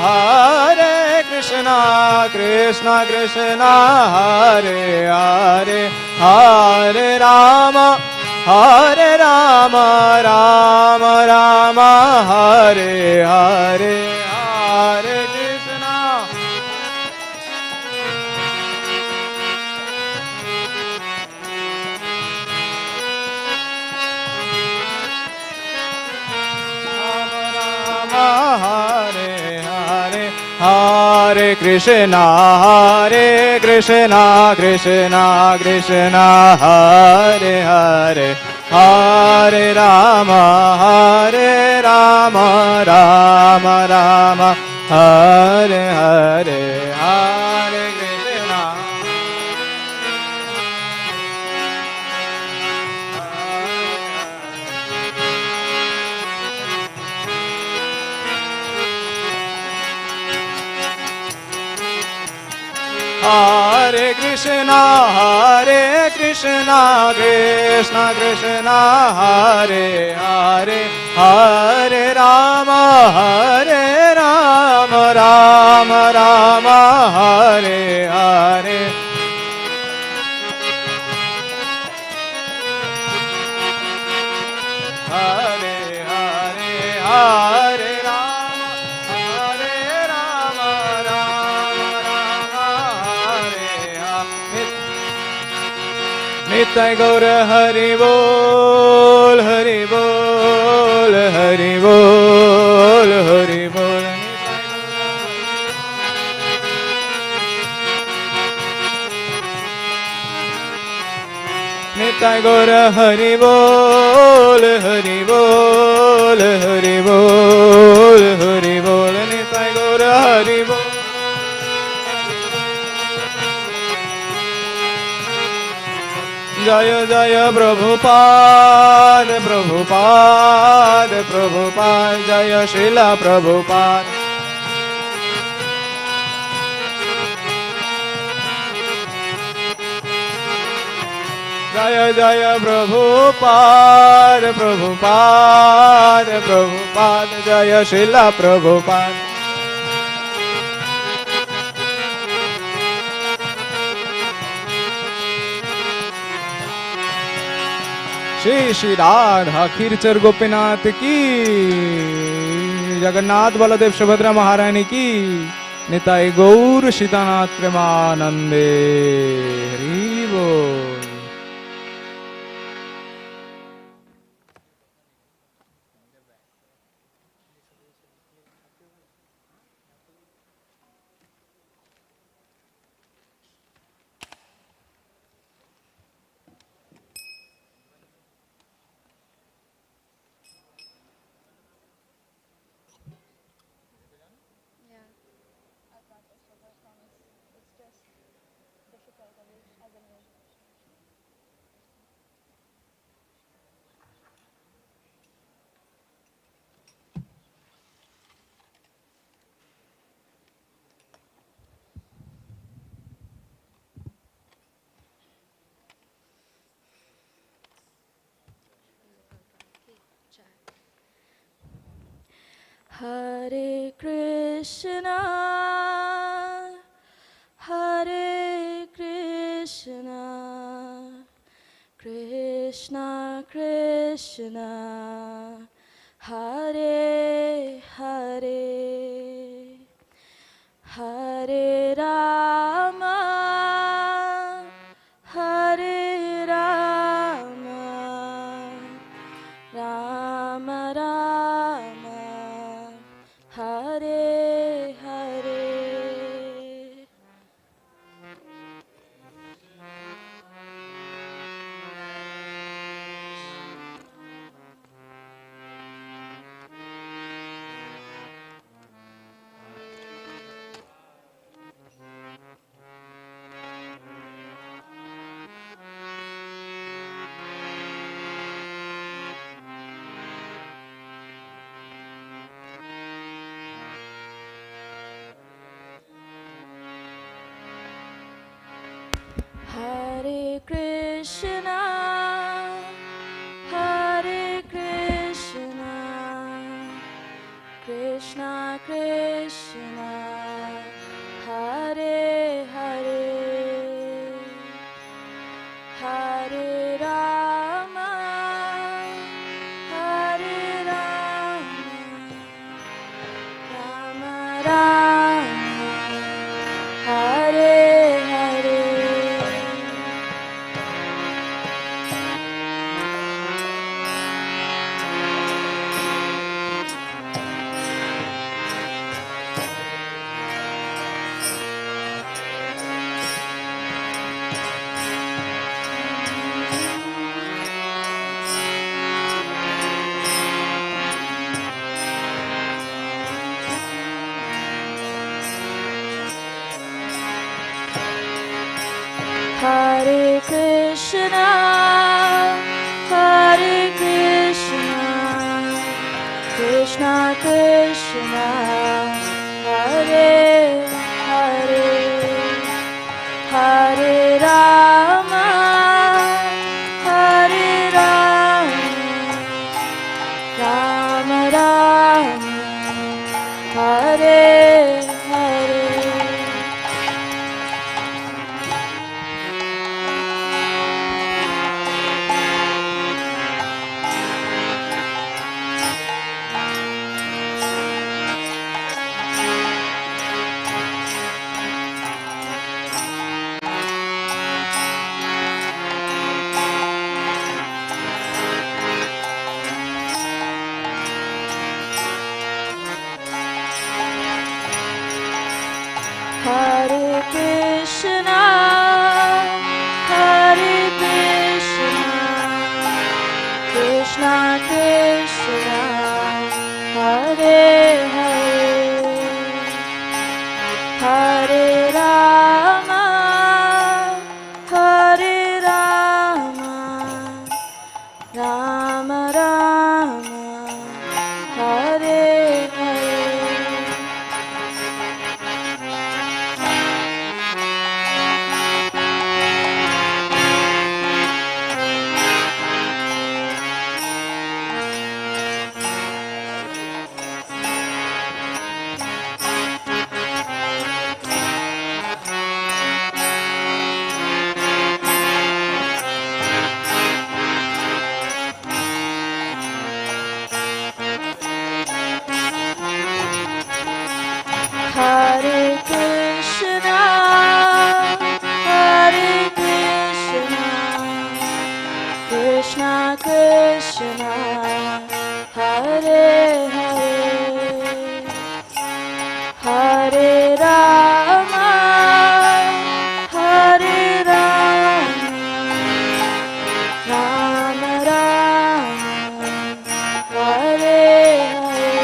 Hare Krishna Krishna Krishna Hare Hare Hare Rama Rama Rama Hare Hare Hare Krishna Hare Hare Hare Krishna Krishna Krishna Hare Hare Hare Rama Rama Rama Hare Hare Hare Krishna Hare Krishna Krishna Krishna Hare Hare Hare Rama Rama Rama Hare Hare Hare Hare Hare Rama Rama Rama Hare Hare Nitai Gaur Hari Bol Hari Bol Hari Bol Hari Bol Nitai Gaur Hari Bol Hari Bol Hari Bol Hari Bol Nitai Gaur Hari Bol Jaya Jaya Prabhupada Prabhupada Prabhupada Jaya Srila Prabhupada Jaya Jaya Prabhupada Prabhupada Prabhupada Jaya Srila Prabhupada Shri Shri Radha खीरचर Gopinath की जगन्नाथ बलदेव सुभद्रा महारानी की निताई गौर सीतानाथ प्रेमानंदे हरि बोल। Hare Krishna, Hare Krishna, Krishna Krishna, Hare Hare, Hare Rama, Hare Rama, Rama Rama, Hare Hare. Hare Krishna, Hare Krishna, Krishna Krishna, Hare Hare, Hare Rama, Hare Rama, Rama Rama, Hare Hare. Hare Krishna, Hare Krishna, Krishna Krishna, Hare Hare, Hare Rama, Hare Rama, Rama Rama, Hare Hare. Hare Krishna, Hare Krishna, Krishna Krishna, Hare Hare, Hare Rama, Hare Rama, Rama Rama, Hare Hare. Hare Krishna, Hare Krishna, Krishna Krishna, Hare Hare, Hare Rama, Hare Rama, Rama Rama, Hare Hare.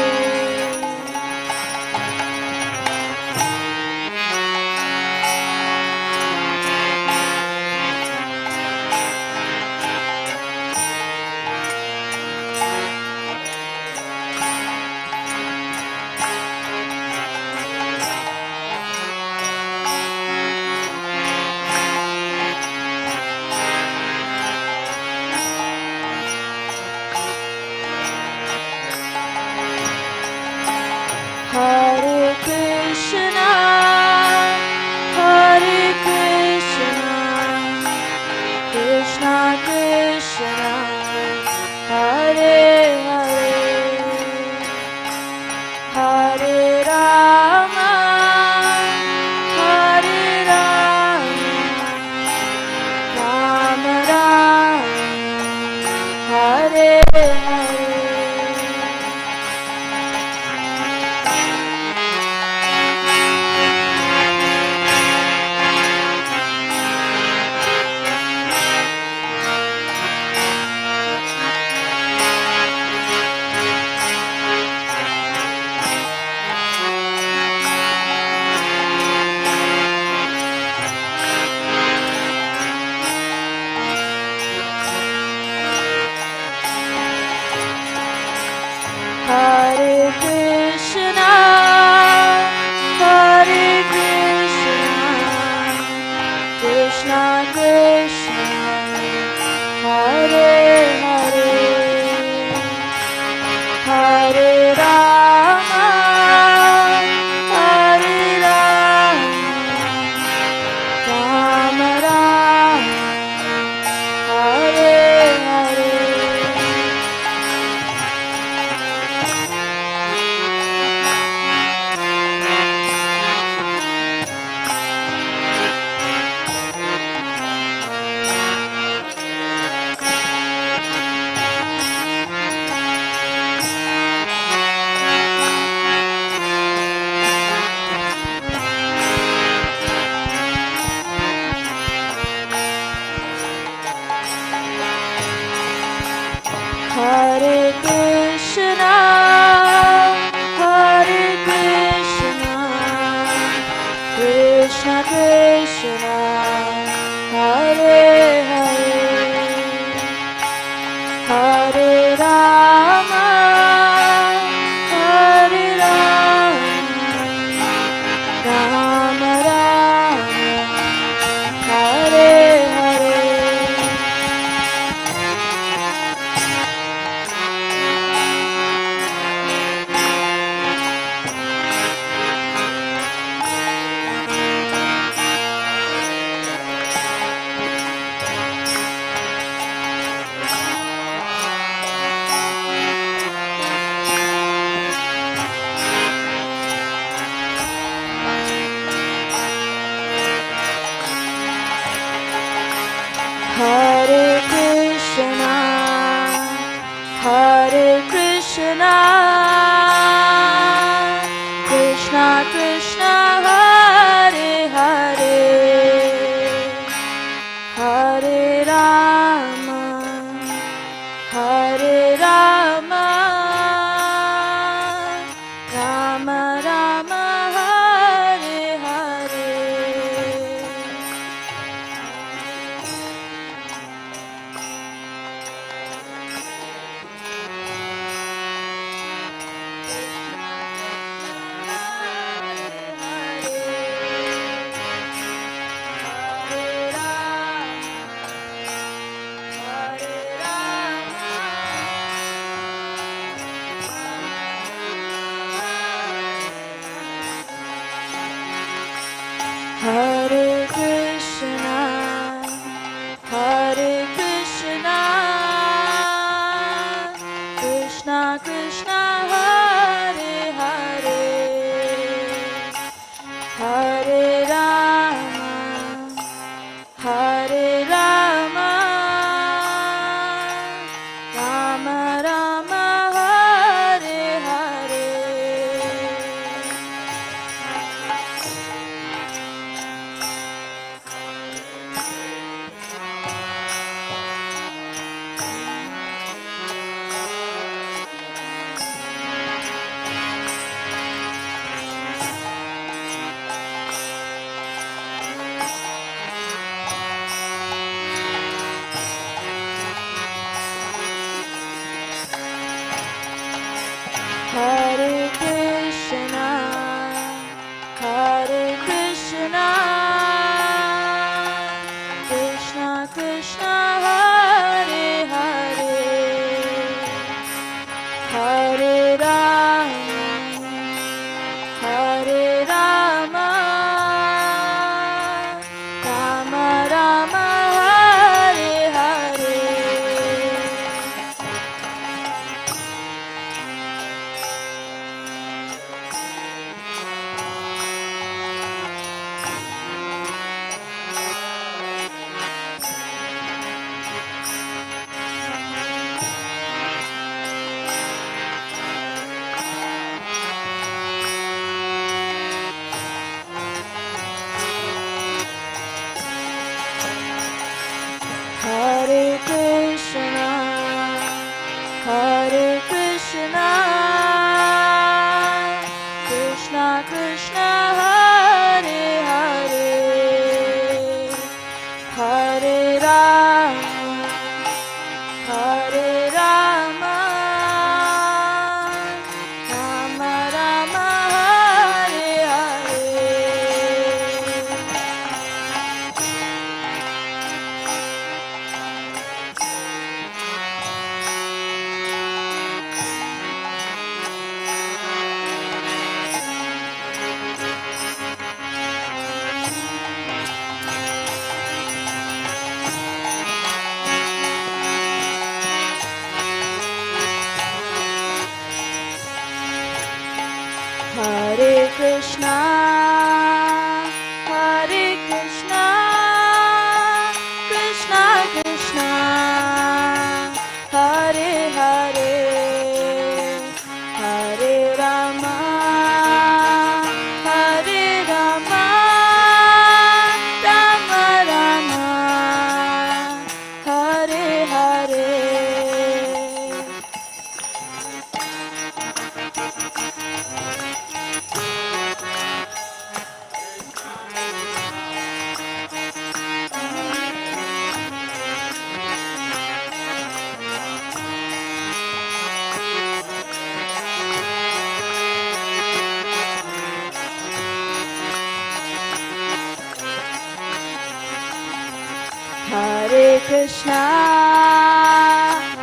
Krishna Krishna Hare Hare Hare Rama Hare Rama Rama Rama Hare Hare Hare Krishna, Hare Krishna, Krishna Krishna, Hare Hare, Hare Rama, Hare Rama, Rama Rama, Hare Hare. Hare Krishna, Hare Krishna, Krishna Krishna, Hare Hare, Hare Rama, Hare Rama, Rama Rama, Hare Hare. Hare Krishna, Hare Krishna, Krishna Krishna, Hare Hare, Hare Rama, Hare Rama, Rama Rama, Hare Hare. Hare Krishna, Hare Krishna, Krishna Krishna, Hare Hare, Hare Rama, Hare Rama, Rama Rama, Hare Hare.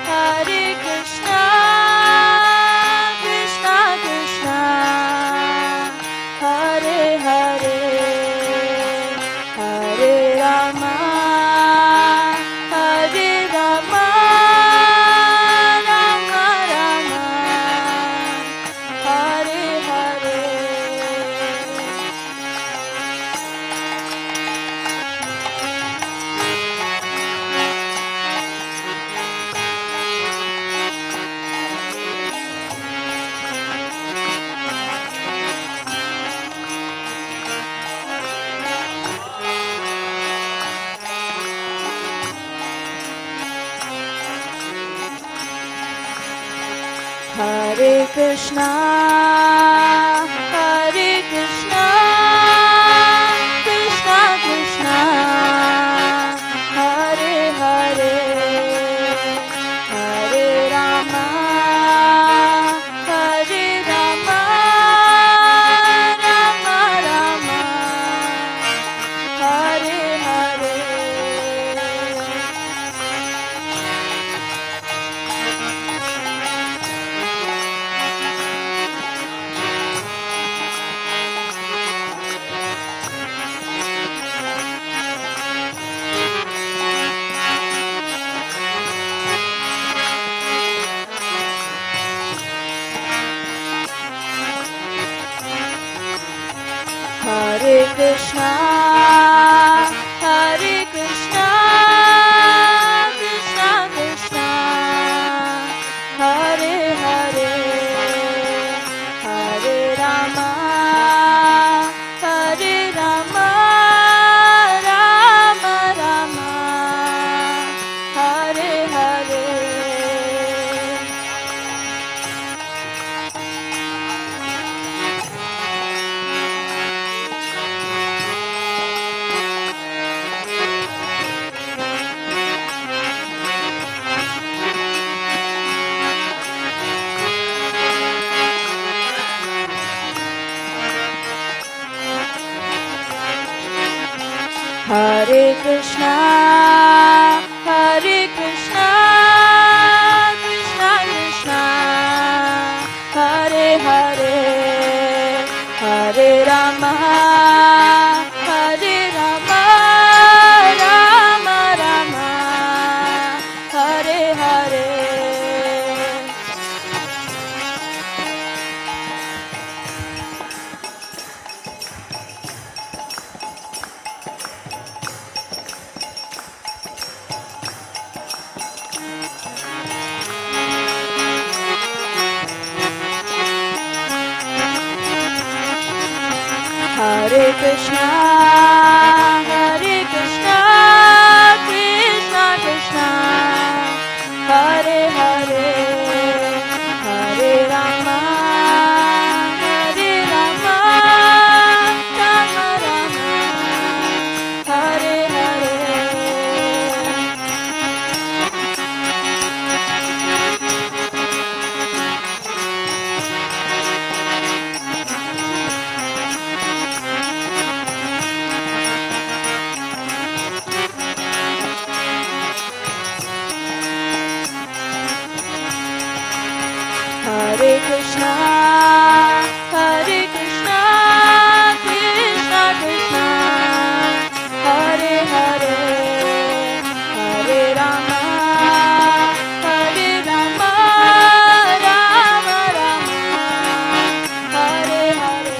Hare Krishna, Krishna Krishna, Hare Hare, Hare Rama, Hare Rama, Rama Rama, Hare Hare. Hare Krishna, Hare Krishna, Krishna Krishna, Hare Hare, Hare Rama, Hare Rama, Rama Rama, Hare Hare. Hare Krishna, Hare Krishna, Krishna Krishna, Hare Hare, Hare Rama, Hare Rama, Rama Rama, Hare Hare. Hare Krishna, Hare Krishna, Krishna Krishna, Hare Hare, Hare Rama, Hare Rama, Rama Rama, Hare Hare. Hare Krishna, Hare Krishna, Krishna Krishna, Hare Hare, Hare Rama, Hare Rama, Rama Rama, Hare Hare. Hare Krishna, Hare Krishna, Krishna Krishna, Hare Hare, Hare Rama, Hare Rama, Rama Rama, Hare Hare.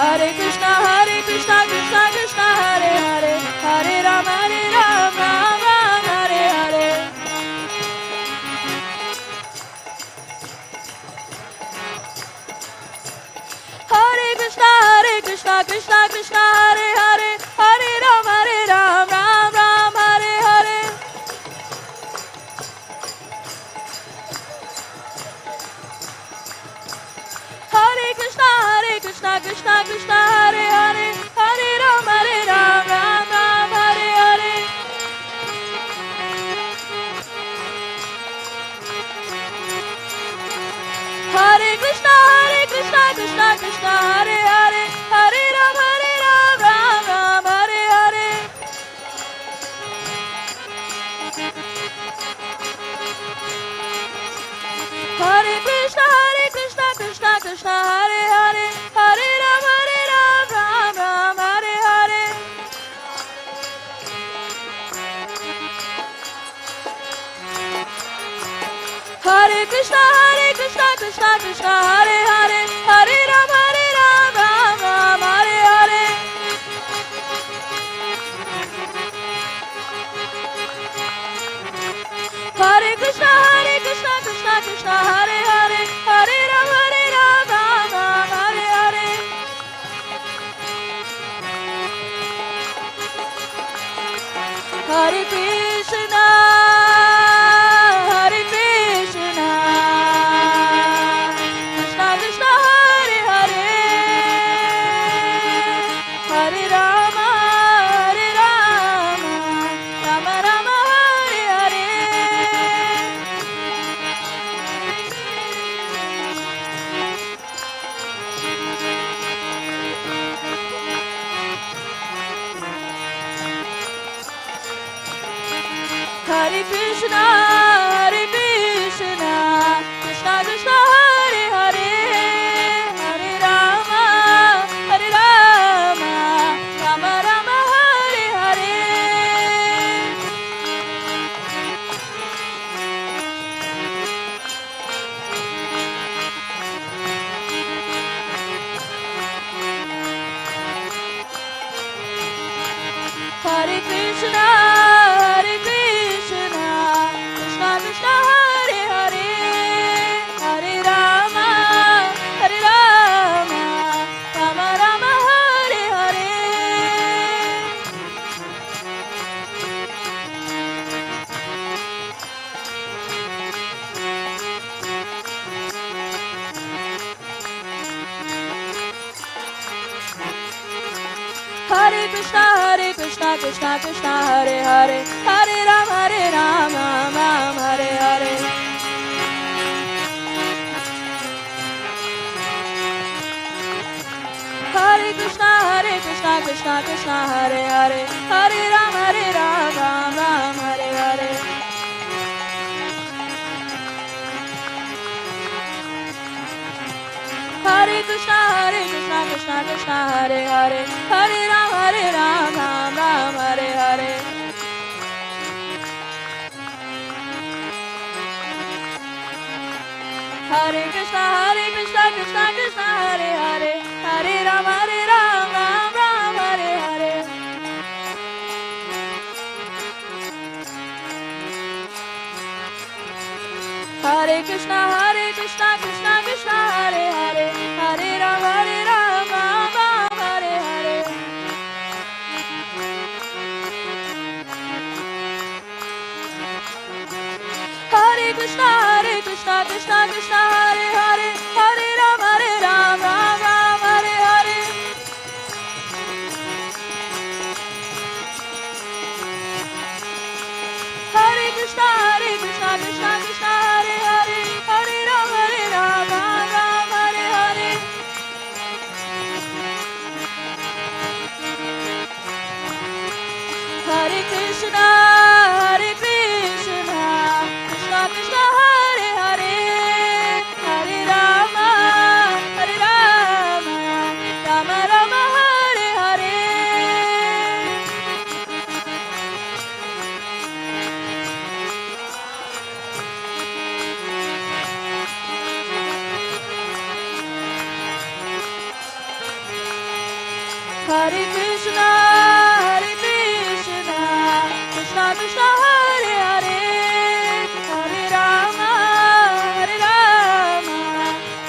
Hare Krishna, Krishna Krishna, Hare Hare, Hare Ram, Ram Ram, Hare Hare. Hare Krishna, Krishna Krishna, Hare Hare, Hare Ram, Ram Ram, Hare Hare. Hare Krishna, Krishna Krishna, Hare Hare, Hare Ram, Ram Ram, Hare Hare. Hare Krishna, Krishna Krishna, Hare Hare, Hare Ram, Ram Ram, Hare Hare. Hare Krishna, Krishna Krishna, Hare Hare, Hare Ram, Ram Ram, Hare Hare. Hare Krishna, Krishna Hare Hare, Hare Ram, Ram Ram, Hare Hare. Hare Krishna, Krishna Hare Hare, Hare Ram, Ram Ram, Hare Hare. Hare Krishna, Hare Krishna, Krishna Krishna, Hare Hare, Hare Rama, Rama Rama, Hare Hare. Hare Krishna, Krishna Krishna, Hare Hare, Hare Rama, Rama Rama, Hare Hare. Hare Krishna, Krishna Krishna, Hare Hare, Hare Rama, Rama Rama, Hare Hare. Hare Krishna, Krishna Krishna, Hare Hare, Hare Ram, Ram Ram, Hare Hare. Hare Krishna, Krishna Hare Hare, Hare Ram, Ram Ram, Hare Hare. Hare Krishna, Krishna Hare Hare, Hare Ram, Ram Ram, Hare Hare. Hare Krishna, Krishna Hare Hare, Hare Ram, Ram Ram, Hare Hare. Hare Krishna, Krishna Hare Hare, Hare Ram, Ram Ram, Hare Hare. Hare Krishna, Krishna Hare Hare, Hare Ram, Ram Ram, Hare Hare. Hare Krishna, Krishna Hare Hare, Hare Ram, Ram Hare Hare. Hare Krishna, Krishna Krishna, Hare Hare, Hare Krishna, Krishna Krishna, Hare Hare, Hare Rama,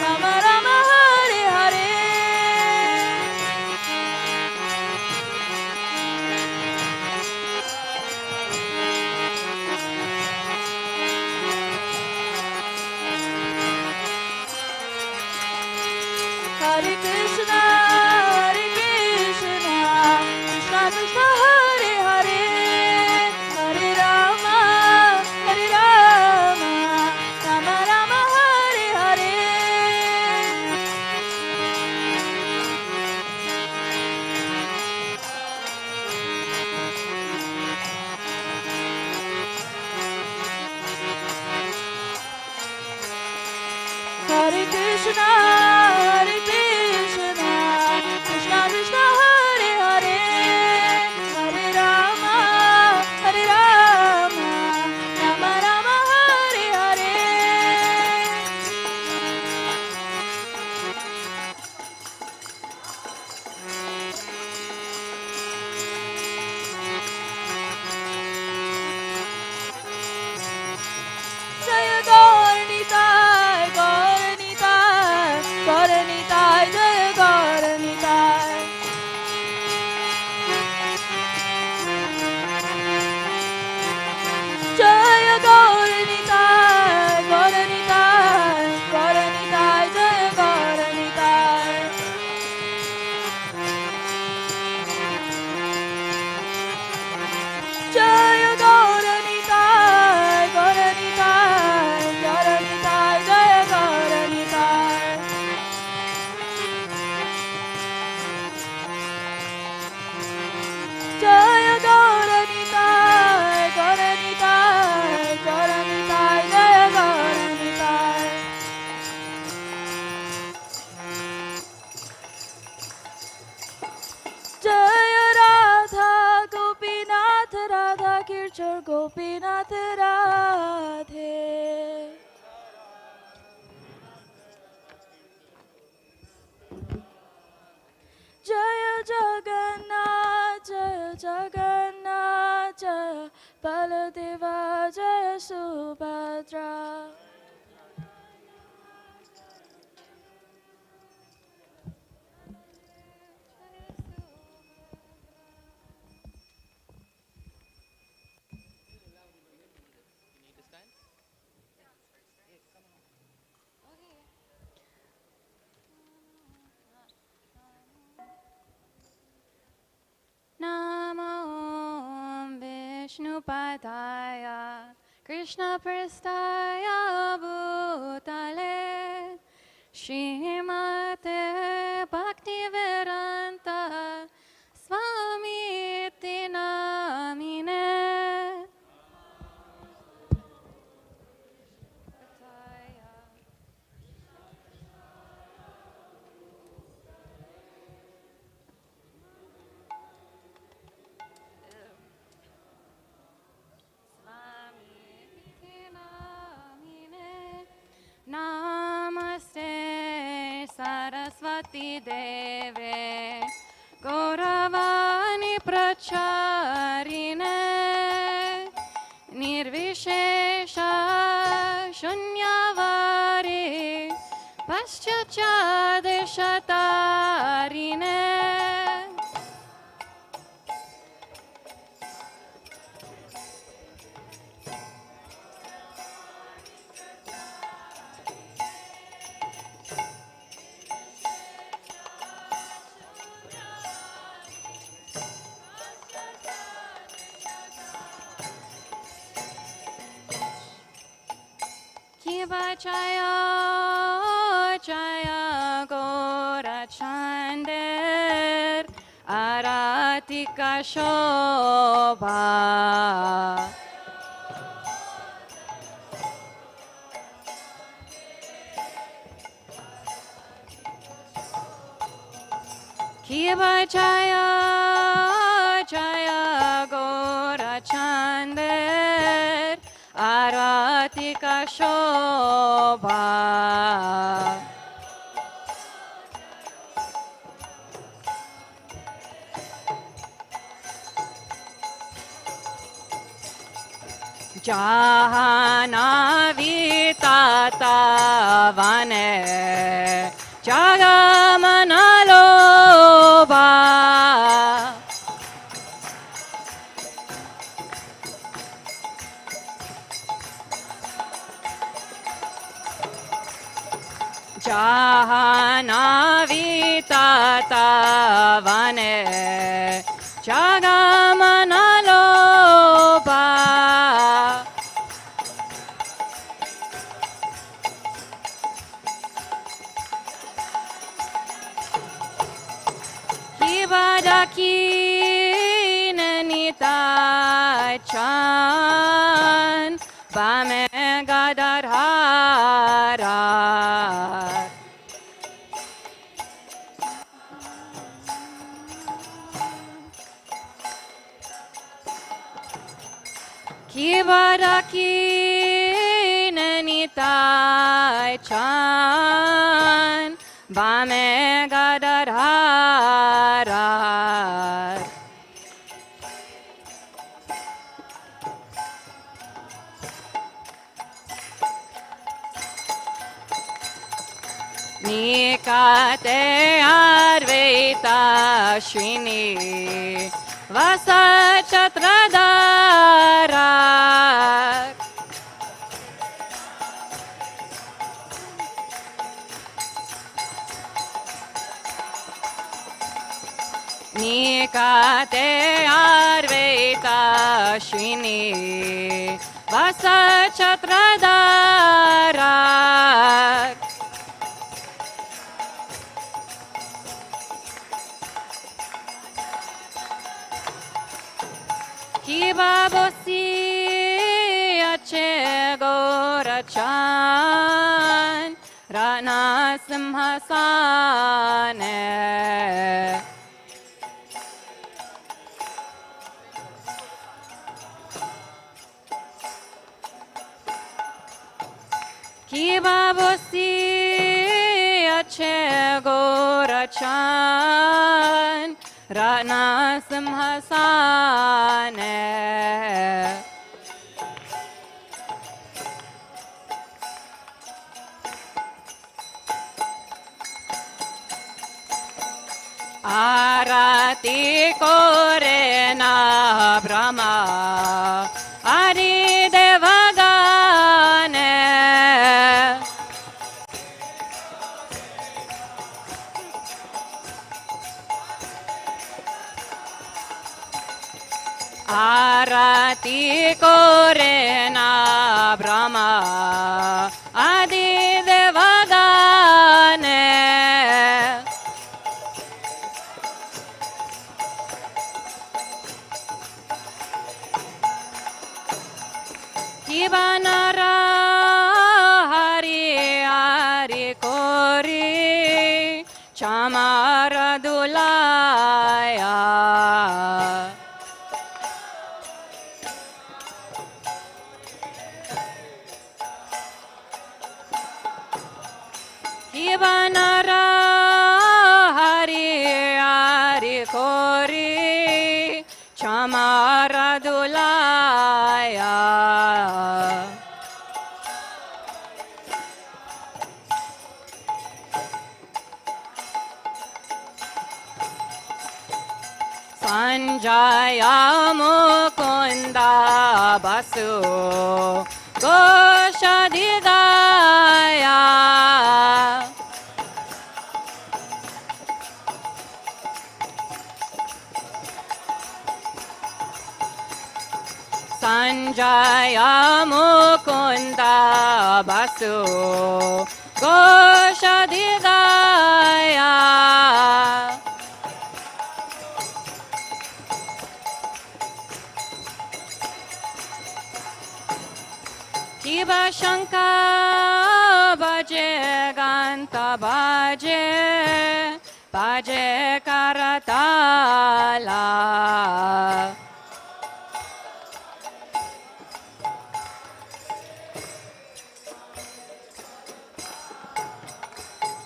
Rama Rama, Hare Hare. Hare Krishna, Krishna Krishna, Hare Hare, Hare Rama, Rama Rama, Hare Hare. Hare Krishna, Krishna Krishna, Hare Hare, Hare Rama, Rama Rama, Hare Hare. Jaya Gauranitai, Gauranitai, Gauranitai, Jaya Gauranitai. Jaya Gauranitai, Gauranitai, Gauranitai, Jaya Gauranitai. Jaya Gauranitai, Gauranitai, Gauranitai, Jaya Gauranitai. Jaya Gauranitai, Gauranitai, Gauranitai, Jaya Gauranitai. Jaya Radha Gopinath, Radha Kirchor Gopinath Radhe. Jaya Jagannath, Jaya Jagannath, Jaya Baladeva, Jaya Subhadra. Namo Vishnupadaya Krishna Prastaya Bhutale Srimate Bhaktivedanta Swami Iti Namine. Namaste Saraswati Deve Gauravani Pracharine Nirvishesha Shunyavare Paschachadeshatarine. Kiva Jaya Jaya Gora Chander Aratika Shobha. Kiva Jaya Jaya Gora Chander Aratika Shobha. जाहनाविताता वने जगमनलोभा जाहनाविताता वने जगमनलोभा Hibadakin nitachan Bamegadarharat Hibadakin nitachan Bamegadarharat Nikate Arveta Shini Vasachatra Nikate Arveta Shini Vasachatra Kibabosi Ache Gorachan Rana Simhasane Kibabosi Ache Gorachan Rana Simhasane Arati Korena Brahma Adi Devagane Arati Korena Brahma Adi Devagane Kibanara Hari Hari Kori Chamara Dulaya Kibanara Hari Hari Kori Chamara Dulaya Sanjaya Mukunda Basu Goshadidaya Sanjaya Mukunda Basu Goshadidaya Kiba Shanka Baje Ganta Baje Baje Karatala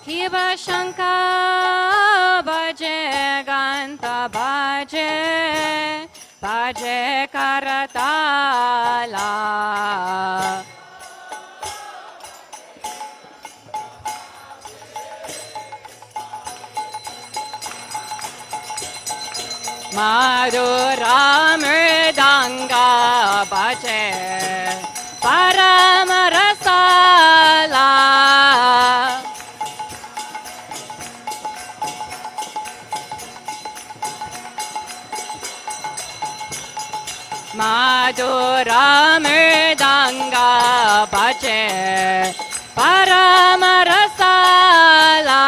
Kiba Shanka Baje Ganta Baje Baje baje karatala. Madhura mridanga baje paramarasala. Madhura mridanga baje paramarasala.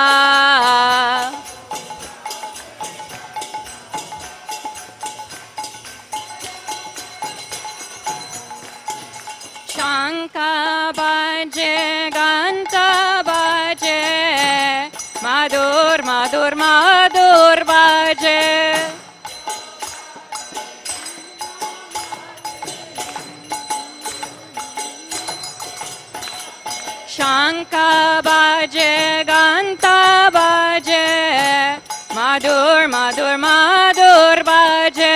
Shanka baje ganta baje madhur madhur madhur baje. Shanka baje ganta baje madhur madhur madhur baje.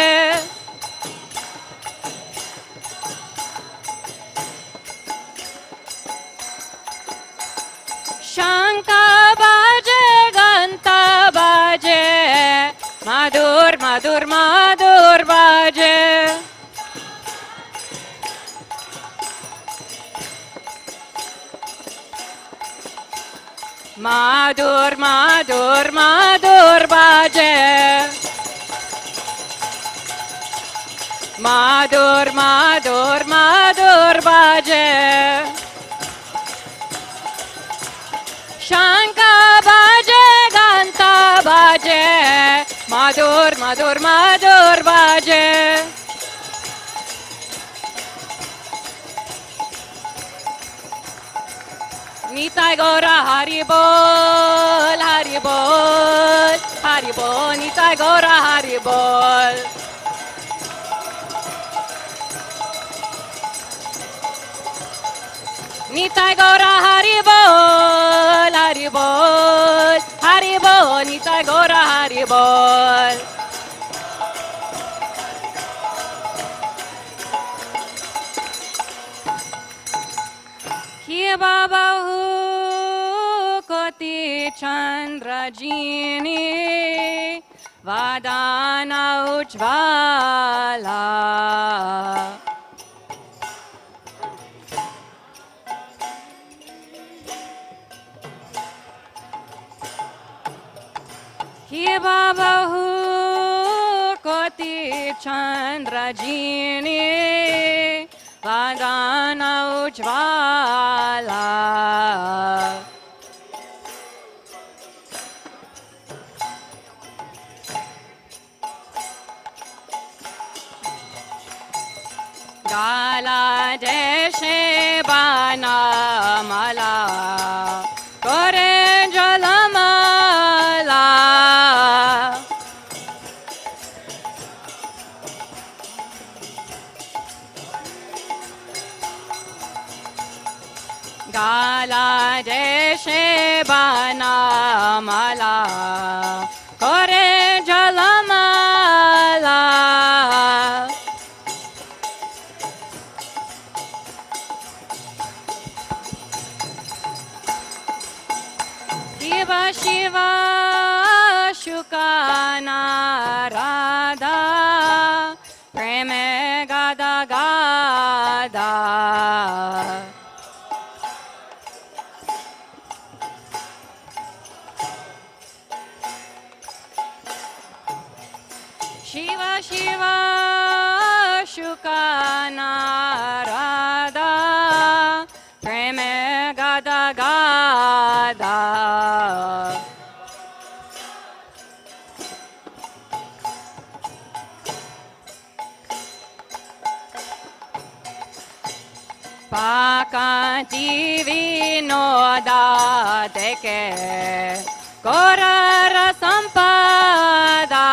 Shanka baje ganta baje madhur madhur madhur baje. Madhur madhur madhur baje. Madhur madhur madhur baje. Shanka baje ganta baje madhur madhur madhur baje. Nitai Gaura Hari Bol, Hari Bol, Hari Bol, Nitai Gaura Hari Bol. Nitai Gaura Hari Bol, Hari Bol, Hari Bol, Nitai Gaura Hari Bol. Ki babahu koti chandrajini vadana ujvala. Ki babahu koti chandrajini vadana ujvala. Gala deshe bana mala kore jalamala. Gala deshe bana mala kore jalamala. Shiva Shiva Shukana Radha Preme Gada Gada. Shiva Shiva Shukana Radha Preme Gada Gada. Pakanti Vinoda Deke Korara Sampada.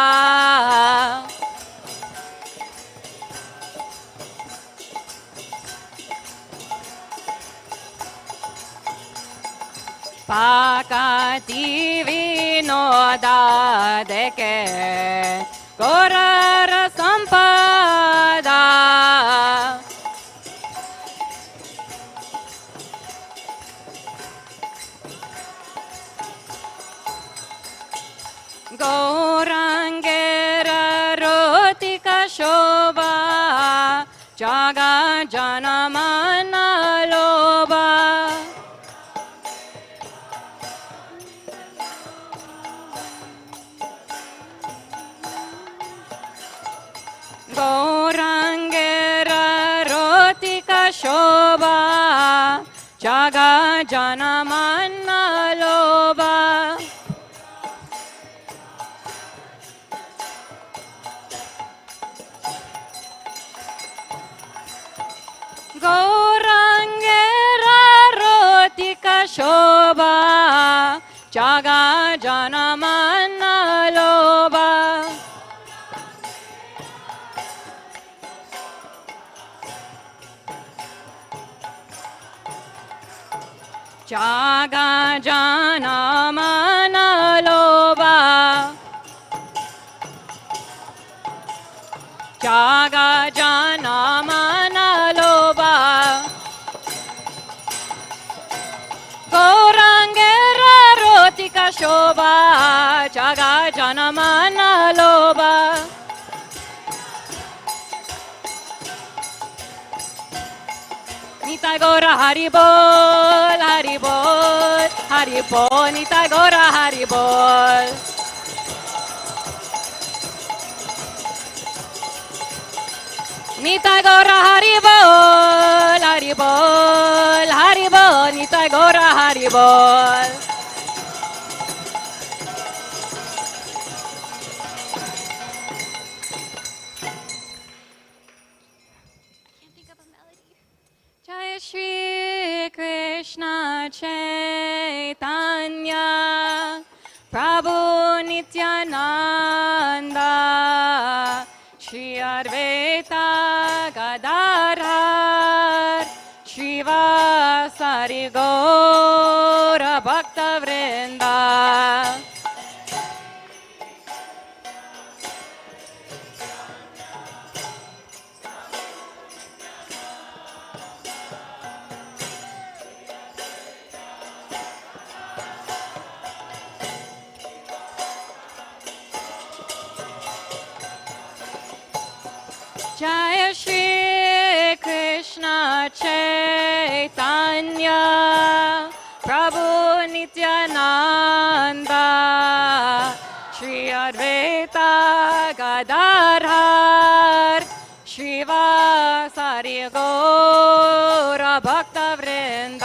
Pakati Vinoda Deke Korara Sampada. गौराङ्गेर रोतिका शोभा जागा जनमन लोभा गौराङ्गेर रोतिका शोभा जागा जनमन लोभा गौराङ्गेर रोतिका शोभा जागा जनमन लोभा जागा जनमन लोभा जागा जनमन लोभा गौराङ्गेर रोतिका शोभा जागा जनमन लोभा निताई गौर हरि बोल हरि बोल हरि बोल निताई गौर हरि बोल निताई गौर हरि बोल हरि बोल हरि बोल निताई गौर हरि बोल जय श्री कृष्ण चैतन्य प्रभु नित्यानंद श्री अद्वैत गदाधर श्रीवासादि गौर भक्तवृंद जय श्री कृष्ण चैतन्य प्रभु नित्यानंद श्री अद्वैत गदाधर श्रीवासादि गौर भक्तवृंद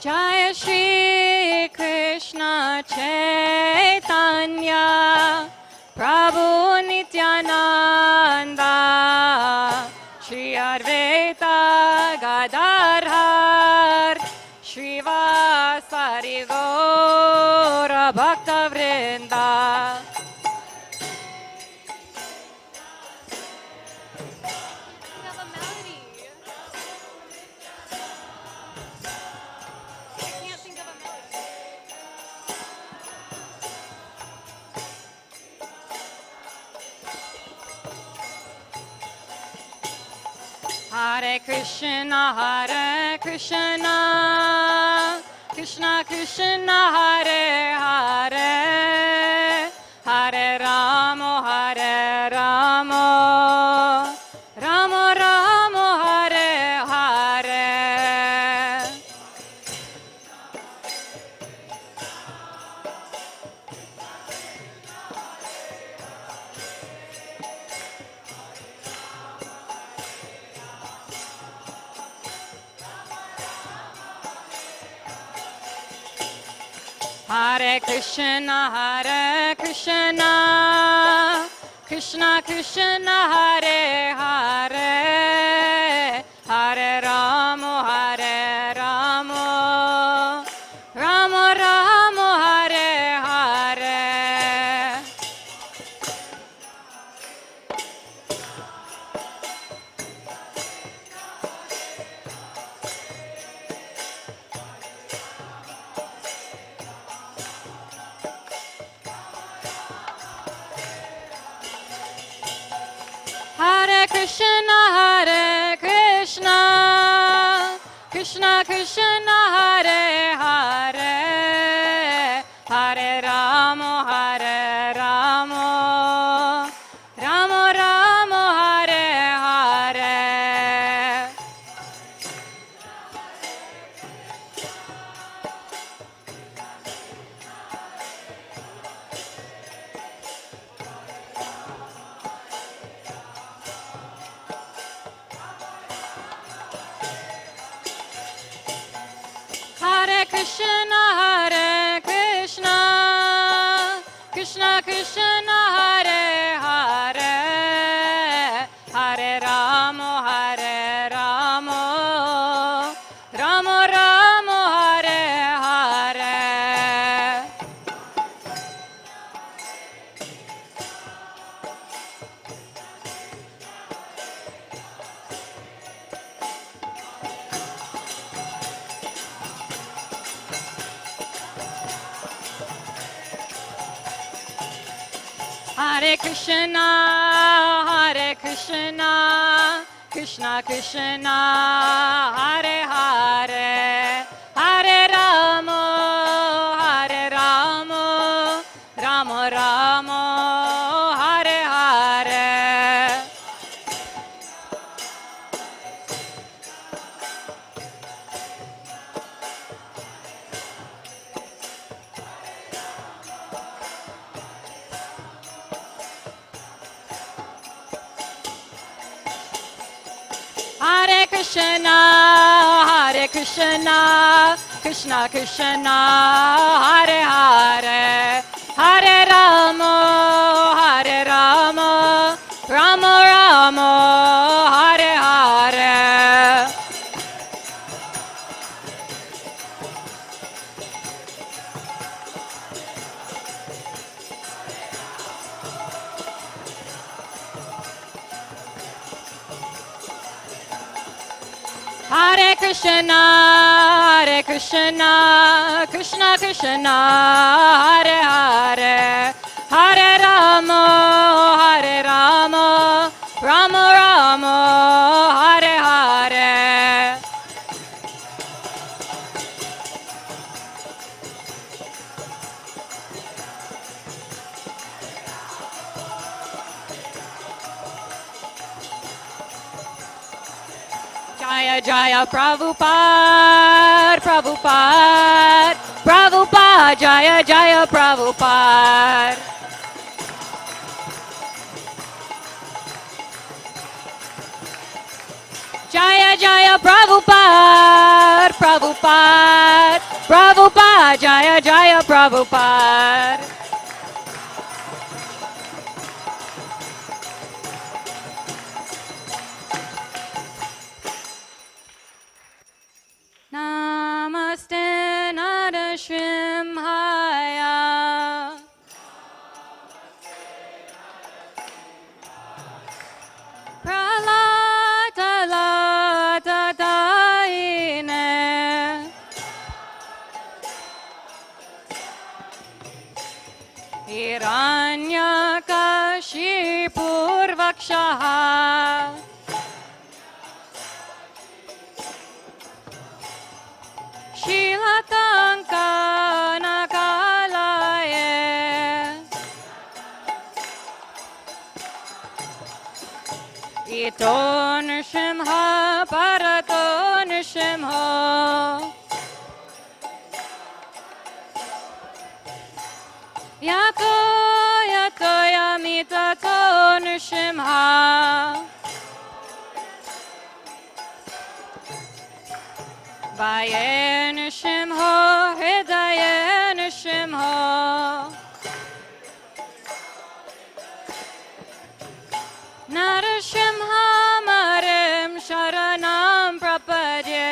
जय श्री कृष्ण चैतन्य प्रभु नित्यानंद श्री अद्वैत गदाधर श्रीवासादि गौर भक्तवृंद Hare Krishna, Krishna Krishna, Hare Hare, Hare Rama, Rama Rama, Hare Hare. Hare Krishna, Krishna Krishna, Hare Hare, Hare Rama, Rama Rama, Hare Hare. Krishna Hare Krishna Krishna Krishna Hare Hare Hare Rama Hare Rama Rama Rama Hare Hare Hare Krishna Hare Krishna Krishna Krishna Hare Hare Hare Rama Hare Rama Rama Rama Hare Hare Hare Krishna Krishna Krishna Hare Hare Hare Rama Rama Rama Hare Hare Hare Krishna Krishna Krishna Hare Hare Hare Rama Rama Rama Hare Hare Hare Krishna Krishna Krishna Hare Hare Hare Rama Rama Rama Hare Hare Jaya Jaya Prabhupada Prabhupada Prabhupada Jaya Jaya Prabhupada Jaya Jaya Prabhupada Prabhupada Prabhupada Jaya Jaya Prabhupada Namaste Narashimhaya Pralatalataine Hiranyakashipurvakshaha Shilatankanakalaye Ito Nrsimha Parato Nrsimha Yato Yato Yamitato Nrsimha Vaye Nrsimha Hridaye Nrsimha Narasimha Marim Sharanam Prapadye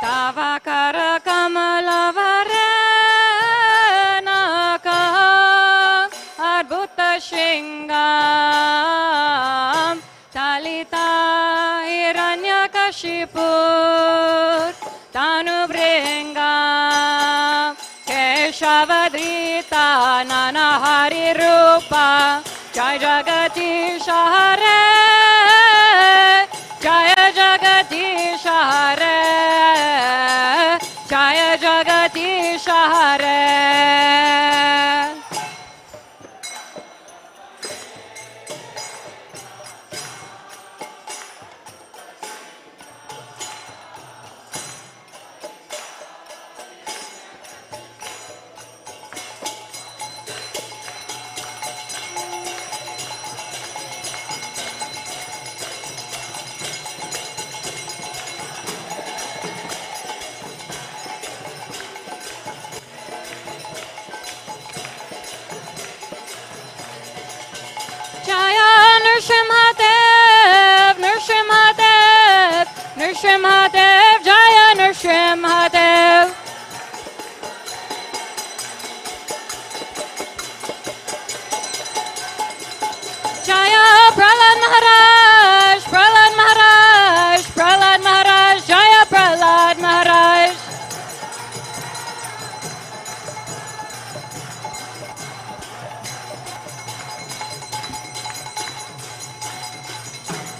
Tavakara Kamalavare Naka Adbhuta Shingam Talita Hiranyakashipur Tanubringam Keshav Avadrita Nana Hari Rupa Jai Jagatisha Hare Jaya Jagatisha Hare Jaya Jagatisha Hare. Jaya Nrsimhadev, Nrsimhadev, Nrsimhadev, Jaya Nrsimhadev. Jaya Prahlad Maharaj, Prahlad Maharaj, Prahlad Maharaj, Jaya Prahlad Maharaj.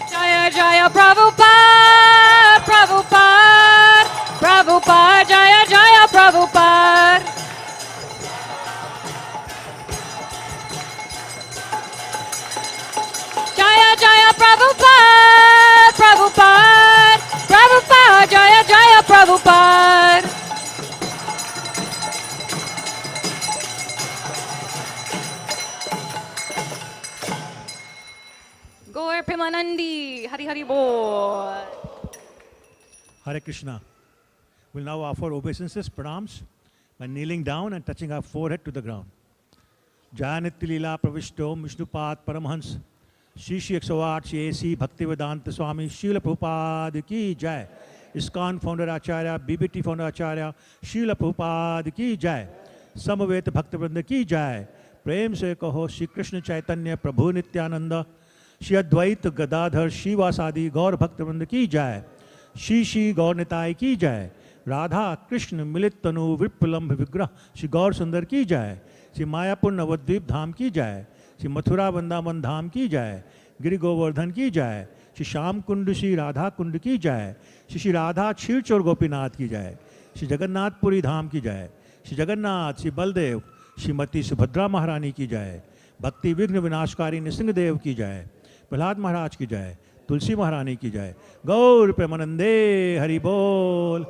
Jaya Jaya Prabhupada, Prabhupada, Prabhupada, Jaya Jaya Prabhupada. Jaya Jaya Prabhupada, Prabhupada, Prabhupada, Jaya Jaya Prabhupada. Gaur Premanandi, Hari Hari Bol. Hare Krishna. We'll now offer obeisances, pranams, by kneeling down and touching our forehead to the ground. Jayanitya Leela Pravishto Vishnupad Paramhans Shri Shri 108 AC Bhaktivedanta Swami Srila Prabhupada Ki Jai. ISKCON founder Acharya, BBT founder Acharya, Srila Prabhupada Ki Jai. Samaveta Bhaktivinoda Ki Jai. Prem se kaho Shri Krishna Chaitanya Prabhu Nityananda Shri Advaita Gadadhar Shivasadi Gaur Bhaktivinoda Ki Jai. Shri Shri Gaur Nitai Ki Jai. Radha Krishna Milit Tanu Vipulamb Vigrah Shri Gaur Sundar Ki Jai. Shri Mayapur Navadvip Dham Ki Jai. Shri Mathura Vrindavan Dham Ki Jai. Giri Govardhan Ki Jai. Shri Sham Kund Shri Radha Kund Ki Jai. Shri Shri Radha Chhirchor Gopinath Ki Jai. Shri Jagannath Puri Dham Ki Jai. Shri Jagannath, Shri Baldev, Shrimati Subhadra Maharani Ki Jai. Bhakti Vigna Vinashkari Nrsimhadev Ki Jai. Prahlad Maharaj Ki Jai. Tulsi Maharani Ki Jai. Gaur Premanande Hari Bol.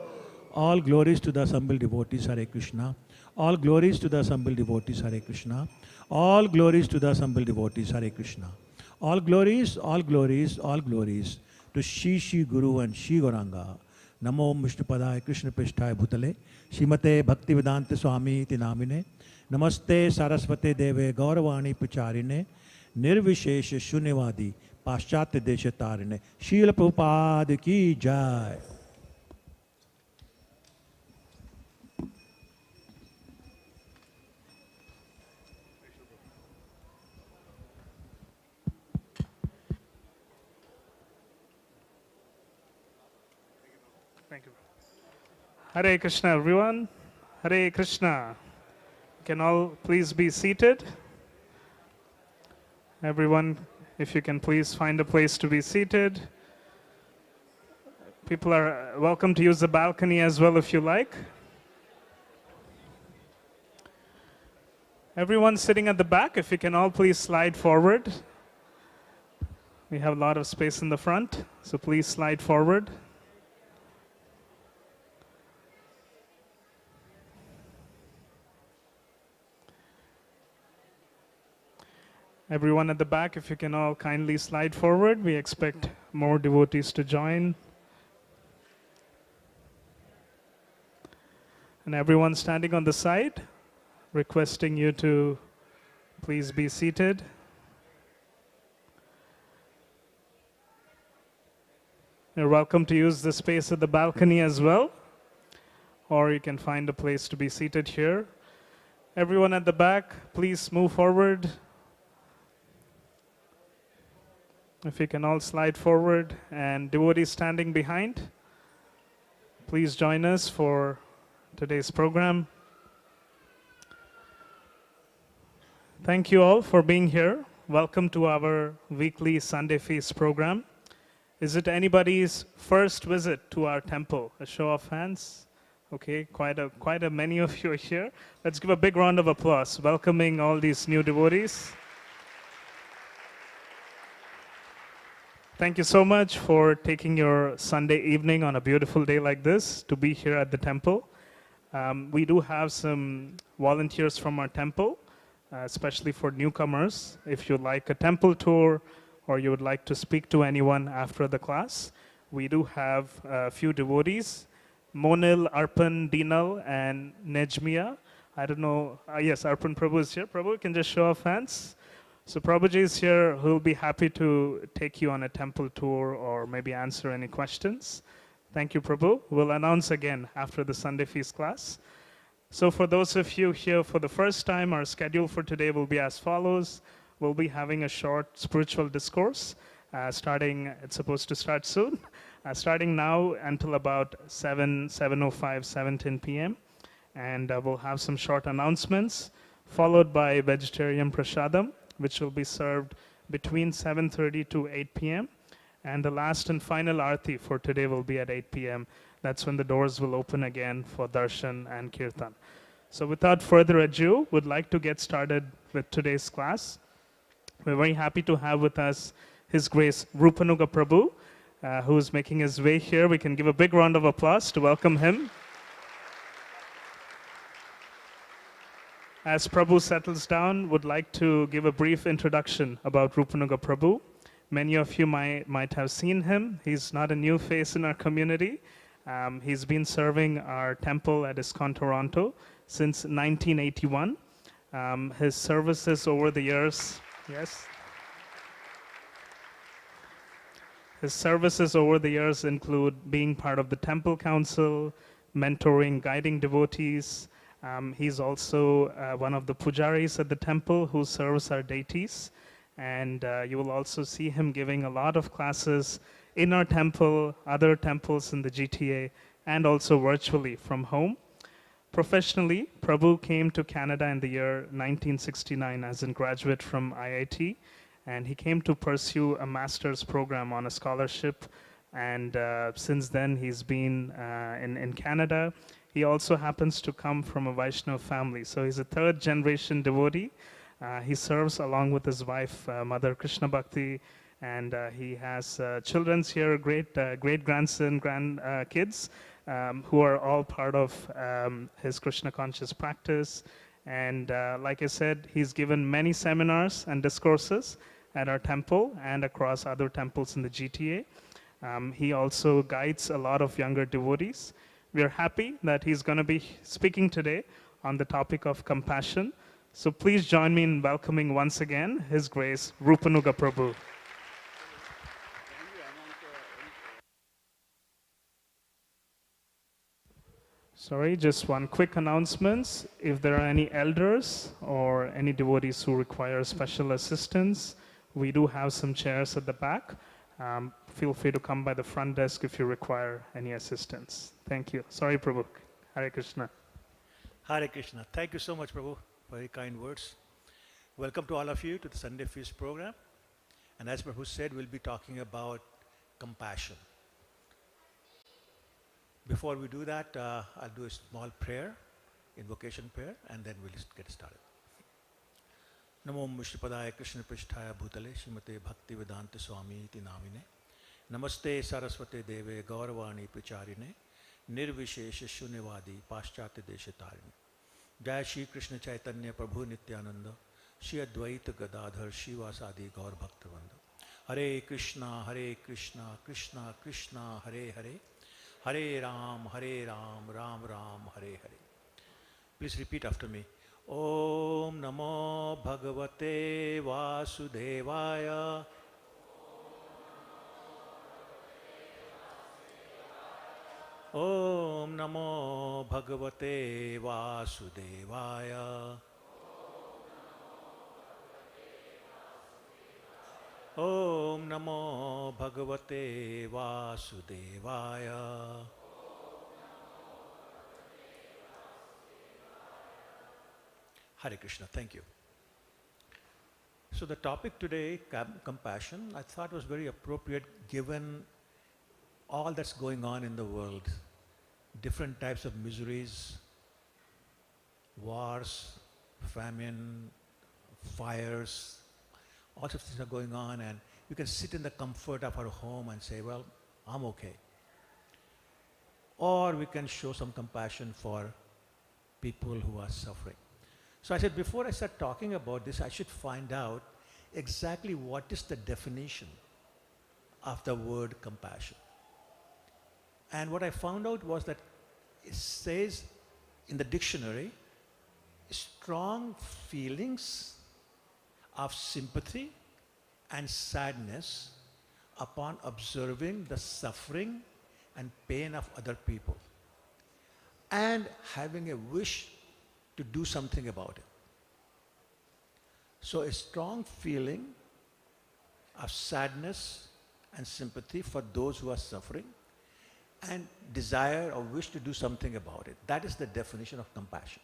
All glories to the assembled devotees, Hare Krishna. All glories to the assembled devotees, Hare Krishna. All glories to the assembled devotees, Hare Krishna. All glories, all glories, all glories to Shri Shri Guru and Shri Gauranga. Namo Vishnupadaya Krishna Prishthaya Bhutale Srimate Bhaktivedanta Swami iti namine. Namaste Saraswate Deve Gauravani Pacharine Nirvishesha Shunyavadi Paschatya Deshatarine. Srila Prabhupada Ki Jai. Thank you. Hare Krishna, everyone. Hare Krishna. Can all please be seated? Everyone, if you can please find a place to be seated. People are welcome to use the balcony as well if you like. Everyone sitting at the back, if you can all please slide forward. We have a lot of space in the front, so please slide forward. Everyone at the back, if you can all kindly slide forward. We expect more devotees to join. And everyone standing on the side, requesting you to please be seated. You're welcome to use the space at the balcony as well, or you can find a place to be seated here. Everyone at the back, please move forward. If you can all slide forward, and devotees standing behind, please join us for today's program. Thank you all for being here. Welcome to our weekly Sunday Feast program. Is it anybody's first visit to our temple? A show of hands. Okay, quite a many of you are here. Let's give a big round of applause, welcoming all these new devotees. Thank you so much for taking your Sunday evening on a beautiful day like this to be here at the temple. We do have some volunteers from our temple, especially for newcomers. If you'd like a temple tour or you would like to speak to anyone after the class, we do have a few devotees, Monil, Arpan, Dinal, and Nejmia. I don't know. Yes, Arpan Prabhu is here. Prabhu, you can just show of hands. So Prabhuji is here, who will be happy to take you on a temple tour or maybe answer any questions. Thank you, Prabhu. We'll announce again after the Sunday Feast class. So for those of you here for the first time, our schedule for today will be as follows. We'll be having a short spiritual discourse it's supposed to start soon, starting now until about 7:05, 7:10 p.m. And we'll have some short announcements, followed by vegetarian prasadam, which will be served between 7:30 to 8 p.m. And the last and final arti for today will be at 8 p.m. That's when the doors will open again for darshan and kirtan. So without further ado, would like to get started with today's class. We're very happy to have with us His Grace Rupanuga Prabhu, who is making his way here. We can give a big round of applause to welcome him. As Prabhu settles down, would like to give a brief introduction about Rupanuga Prabhu. Many of you might have seen him. He's not a new face in our community. He's been serving our temple at ISKCON Toronto since 1981. His services over the years, yes. His services over the years include being part of the temple council, mentoring, guiding devotees. He's also one of the pujaris at the temple who serves our deities. And you will also see him giving a lot of classes in our temple, other temples in the GTA, and also virtually from home. Professionally, Prabhu came to Canada in the year 1969 as a graduate from IIT, and he came to pursue a master's program on a scholarship. And since then, he's been in Canada. He also happens to come from a Vaishnava family, so he's a third-generation devotee. He serves along with his wife, Mother Krishna Bhakti, and he has children here, great-grandson, grandkids, who are all part of his Krishna conscious practice. And like I said, he's given many seminars and discourses at our temple and across other temples in the GTA. He also guides a lot of younger devotees. We are happy that he's going to be speaking today on the topic of compassion. So please join me in welcoming once again His Grace Rupanuga Prabhu. Sorry, just one quick announcement. If there are any elders or any devotees who require special assistance, we do have some chairs at the back. Feel free to come by the front desk if you require any assistance. Thank you. Sorry, Prabhu. Hare Krishna. Hare Krishna. Thank you so much, Prabhu. Very kind words. Welcome to all of you to the Sunday Feast program. And as Prabhu said, we'll be talking about compassion. Before we do that, I'll do a small prayer, invocation prayer, and then we'll get started. Namo Vishnupadaya Krishna Pristhaya Bhutale Srimate Bhakti Vedanta Swami Iti Namine Namaste Saraswate Deve Gauravani Pracharine Nirvishesha Shunyavadi Paschatya Deshatarine Jai Shri Krishna Chaitanya Prabhu Nityananda Shri Advaita Gadadhar Shivasadi Gaur Bhaktavanda Hare Krishna Krishna Krishna Hare Hare Hare Ram Ram Ram Hare Hare. Please repeat after me. Om Namo Bhagavate Vasudevaya. Om Namo Bhagavate Vasudevaya. Om Namo Bhagavate Vasudevaya. Hare Krishna. Thank you. So the topic today, compassion, I thought was very appropriate given all that's going on in the world. Different types of miseries, wars, famine, fires, all sorts of things are going on, and you can sit in the comfort of our home and say, well, I'm okay. Or we can show some compassion for people who are suffering. So I said, before I start talking about this, I should find out exactly what is the definition of the word compassion. And what I found out was that it says in the dictionary, strong feelings of sympathy and sadness upon observing the suffering and pain of other people, and having a wish to do something about it. So a strong feeling of sadness and sympathy for those who are suffering, and desire or wish to do something about it. That is the definition of compassion.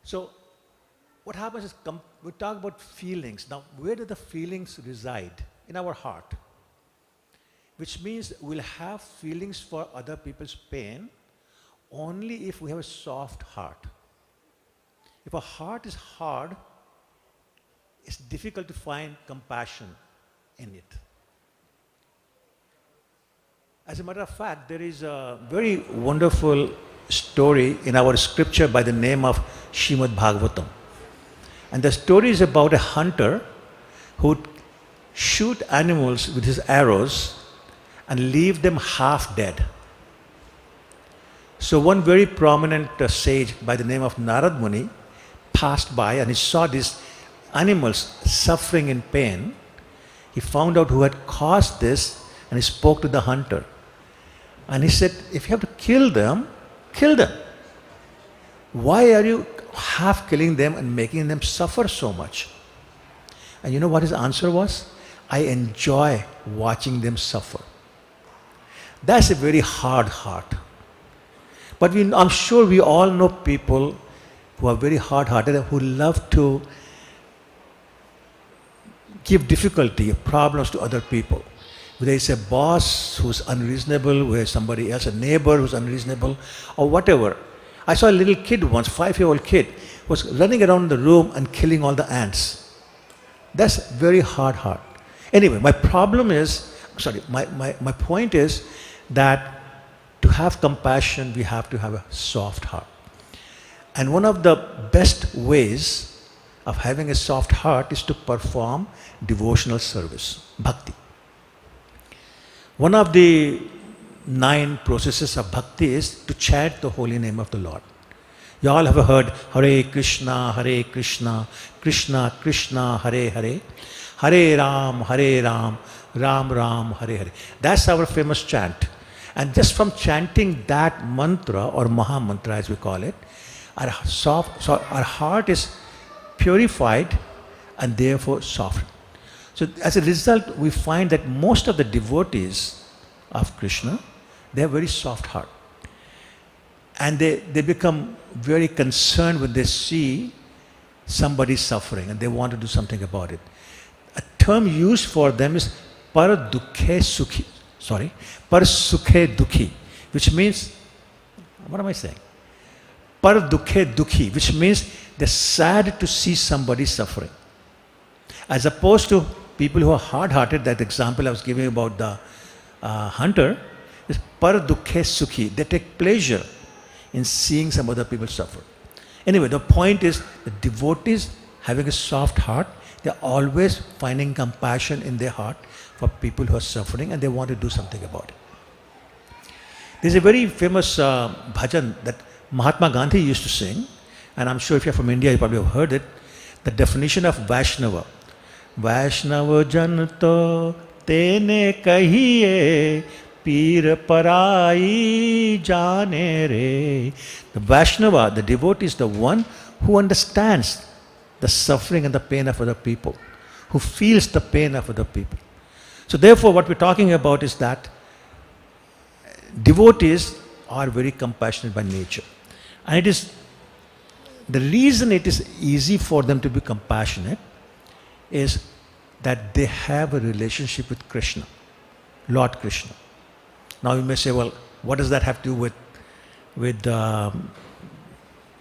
So what happens is, we talk about feelings. Now, where do the feelings reside? In our heart. Which means we'll have feelings for other people's pain only if we have a soft heart. If a heart is hard, it's difficult to find compassion in it. As a matter of fact, there is a very wonderful story in our scripture by the name of Srimad Bhagavatam. And the story is about a hunter who would shoot animals with his arrows and leave them half dead. So one very prominent sage by the name of Narad Muni passed by and he saw these animals suffering in pain. He found out who had caused this and he spoke to the hunter. And he said, if you have to kill them, kill them. Why are you half killing them and making them suffer so much? And you know what his answer was? I enjoy watching them suffer. That's a very hard heart. But I'm sure we all know people who are very hard-hearted, who love to give difficulty, problems to other people. Whether it's a boss who's unreasonable, whether it's somebody else, a neighbor who's unreasonable, or whatever. I saw a little kid once, 5-year-old kid, was running around the room and killing all the ants. That's very hard heart. Anyway, my point is that to have compassion, we have to have a soft heart. And one of the best ways of having a soft heart is to perform devotional service, bhakti. One of the 9 processes of bhakti is to chant the holy name of the Lord. You all have heard Hare Krishna, Krishna Krishna, Hare Hare, Hare Ram, Ram Ram, Hare Hare. That's our famous chant. And just from chanting that mantra, or Maha Mantra as we call it, our heart is purified and therefore softened. So as a result, we find that most of the devotees of Krishna, they have very soft heart. And they become very concerned when they see somebody suffering and they want to do something about it. A term used for them is par dukhe sukhi. Par sukhe dukhi, which means, what am I saying? Par dukhe dukhi, which means they're sad to see somebody suffering. As opposed to people who are hard-hearted, that example I was giving about the hunter, is par dukhe sukhi. They take pleasure in seeing some other people suffer. Anyway, the point is, the devotees having a soft heart, they're always finding compassion in their heart for people who are suffering and they want to do something about it. There's a very famous bhajan that Mahatma Gandhi used to sing, and I'm sure if you're from India, you probably have heard it. The definition of Vaishnava. Vaishnava janto tene kahiye pir parai jane re. The Vaishnava, the devotee, is the one who understands the suffering and the pain of other people, who feels the pain of other people. So therefore, what we're talking about is that devotees are very compassionate by nature. And it is the reason it is easy for them to be compassionate is that they have a relationship with Krishna, Lord Krishna. Now you may say, well, what does that have to do with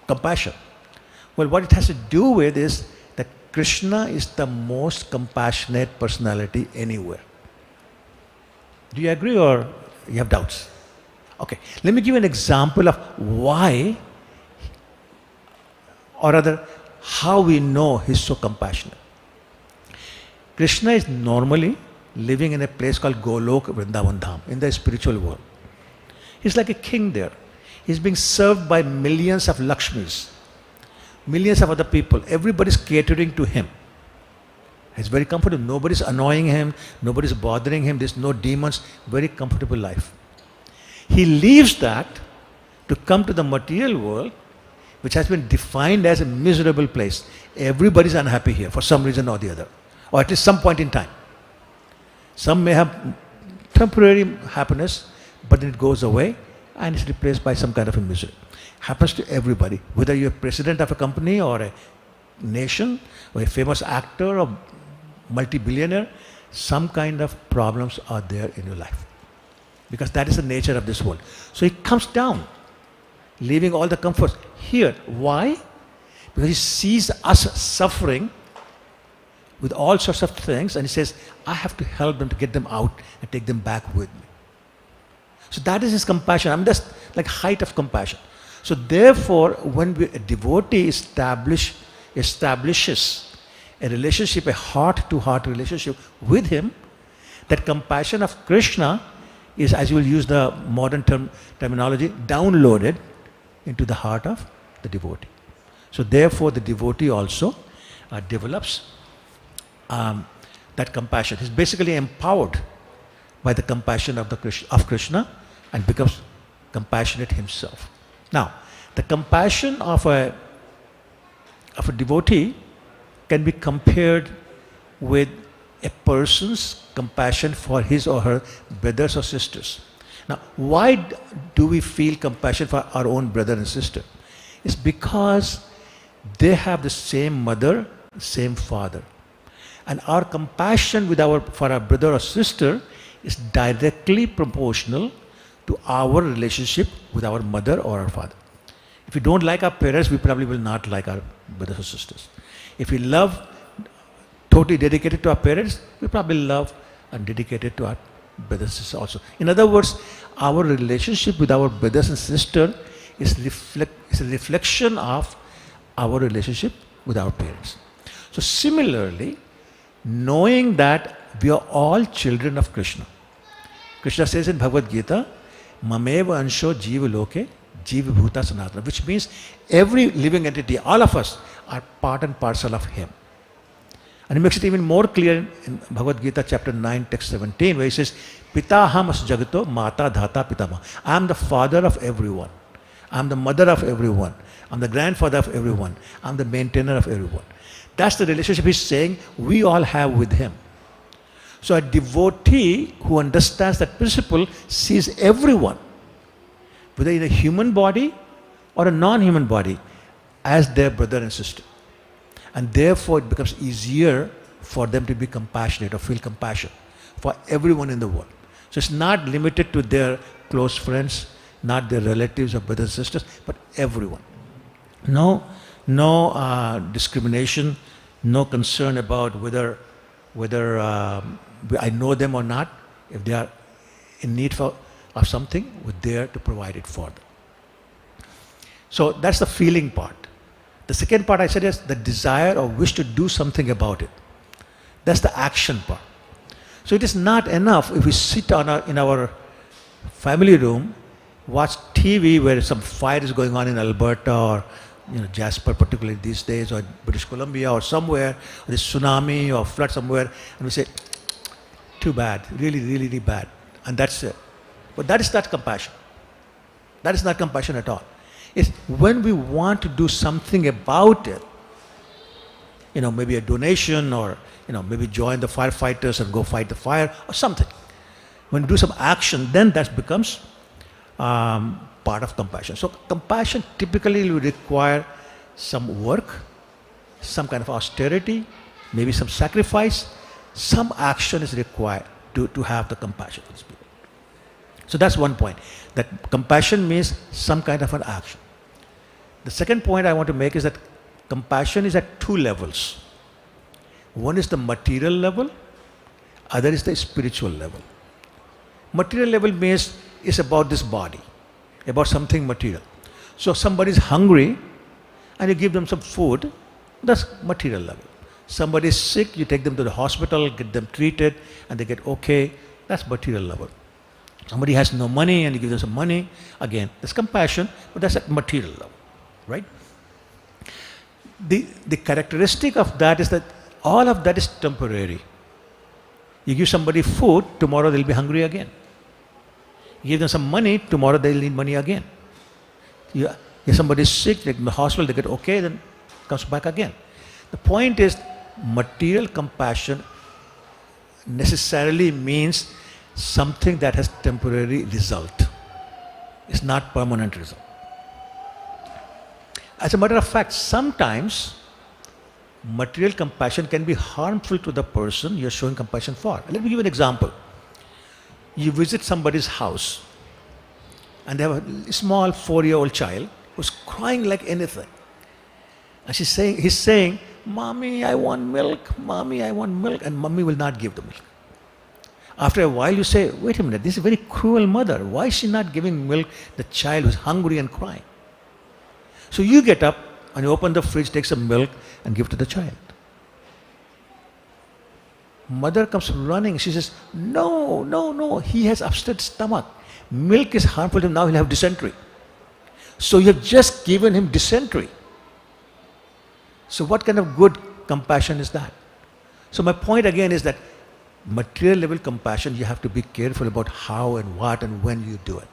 compassion? Well, what it has to do with is that Krishna is the most compassionate personality anywhere. Do you agree or you have doubts? Okay, let me give you an example of why, or rather, how we know he's so compassionate. Krishna is normally living in a place called Golok Vrindavan Dham, in the spiritual world. He's like a king there. He's being served by millions of Lakshmis, millions of other people. Everybody's catering to him. He's very comfortable. Nobody's annoying him. Nobody's bothering him. There's no demons. Very comfortable life. He leaves that to come to the material world, which has been defined as a miserable place. Everybody's unhappy here for some reason or the other, or at least some point in time. Some may have temporary happiness, but then it goes away and it's replaced by some kind of a misery. Happens to everybody, whether you're president of a company or a nation or a famous actor or multi-billionaire, some kind of problems are there in your life. Because that is the nature of this world. So he comes down, leaving all the comforts here. Why? Because he sees us suffering with all sorts of things, and he says, I have to help them to get them out and take them back with me. So that is his compassion. I mean, that's like height of compassion. So therefore, when a devotee establishes a relationship, a heart-to-heart relationship with him, that compassion of Krishna is, as you will use the modern terminology, downloaded into the heart of the devotee. So therefore, the devotee also develops that compassion. He's basically empowered by the compassion of Krishna and becomes compassionate himself. Now, the compassion of a devotee can be compared with a person's compassion for his or her brothers or sisters. Now, why do we feel compassion for our own brother and sister? It's because they have the same mother, same father. And our compassion for our brother or sister is directly proportional to our relationship with our mother or our father. If we don't like our parents, we probably will not like our brothers or sisters. If we love, totally dedicated to our parents, we probably love and dedicated to our brothers and sisters also. In other words, our relationship with our brothers and sisters is a reflection of our relationship with our parents. So similarly, knowing that we are all children of Krishna. Krishna says in Bhagavad Gita, Mameva ansho jiva loke jiva bhuta sanatana, which means every living entity, all of us, are part and parcel of him. And he makes it even more clear in Bhagavad Gita chapter 9, text 17, where he says, Pitaham as jagato mata dhata pitama. I am the father of everyone. I am the mother of everyone. I am the grandfather of everyone. I am the maintainer of everyone. That's the relationship he's saying we all have with him. So a devotee who understands that principle sees everyone, whether in a human body or a non-human body, as their brother and sister. And therefore it becomes easier for them to be compassionate or feel compassion for everyone in the world. So it's not limited to their close friends, not their relatives or brothers and sisters, but everyone. No discrimination, no concern about whether I know them or not. If they are in need of something, we're there to provide it for them. So that's the feeling part. The second part I said is the desire or wish to do something about it. That's the action part. So it is not enough if we sit in our family room, watch TV where some fire is going on in Alberta or Jasper, particularly these days, or British Columbia or somewhere, or there's tsunami or flood somewhere, and we say, too bad, really, really, really bad. And that's it. But that is not compassion. That is not compassion at all. It's when we want to do something about it, maybe a donation or, maybe join the firefighters and go fight the fire or something. When we do some action, then that becomes part of compassion. So compassion typically will require some work, some kind of austerity, maybe some sacrifice, some action is required to have the compassion for these people. So that's one point. That compassion means some kind of an action. The second point I want to make is that compassion is at two levels. One is the material level, other is the spiritual level. Material level means is about this body, about something material. So somebody is hungry and you give them some food, that's material level. Somebody is sick, you take them to the hospital, get them treated, and they get okay, that's material level. Somebody has no money and you give them some money, again, that's compassion, but that's at material level, right? The characteristic of that is that all of that is temporary. You give somebody food, tomorrow they'll be hungry again. You give them some money, tomorrow they'll need money again. If somebody is sick, they go to the hospital, they get okay, then comes back again. The point is, material compassion necessarily means something that has temporary result. It's not permanent result. As a matter of fact, sometimes material compassion can be harmful to the person you're showing compassion for. Let me give you an example. You visit somebody's house and they have a small 4-year-old child who's crying like anything. And he's saying, "Mommy, I want milk, Mommy, I want milk," and Mommy will not give the milk. After a while you say, "Wait a minute, this is a very cruel mother. Why is she not giving milk to the child who's hungry and crying?" So you get up and you open the fridge, take some milk and give to the child. Mother comes running. She says, "No, no, no, he has upset stomach. Milk is harmful to him, now he'll have dysentery." So you have just given him dysentery. So what kind of good compassion is that? So my point again is that material level compassion, you have to be careful about how and what and when you do it.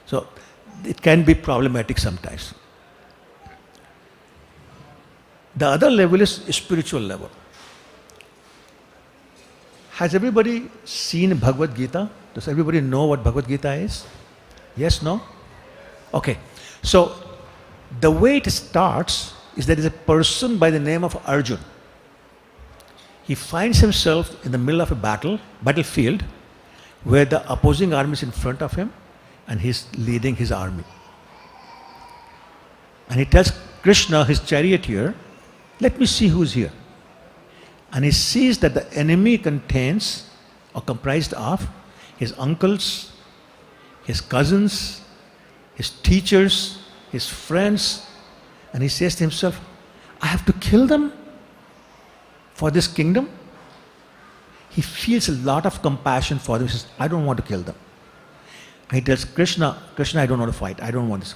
So it can be problematic sometimes. The other level is spiritual level. Has everybody seen Bhagavad Gita? Does everybody know what Bhagavad Gita is? Yes, no? Okay. So the way it starts is there is a person by the name of Arjun. He finds himself in the middle of a battlefield, where the opposing army is in front of him and he's leading his army. And he tells Krishna, his charioteer, "Let me see who's here." And he sees that the enemy contains or comprised of his uncles, his cousins, his teachers, his friends. And he says to himself, "I have to kill them for this kingdom?" He feels a lot of compassion for them. He says, "I don't want to kill them." And he tells Krishna, "Krishna, I don't want to fight. I don't want this."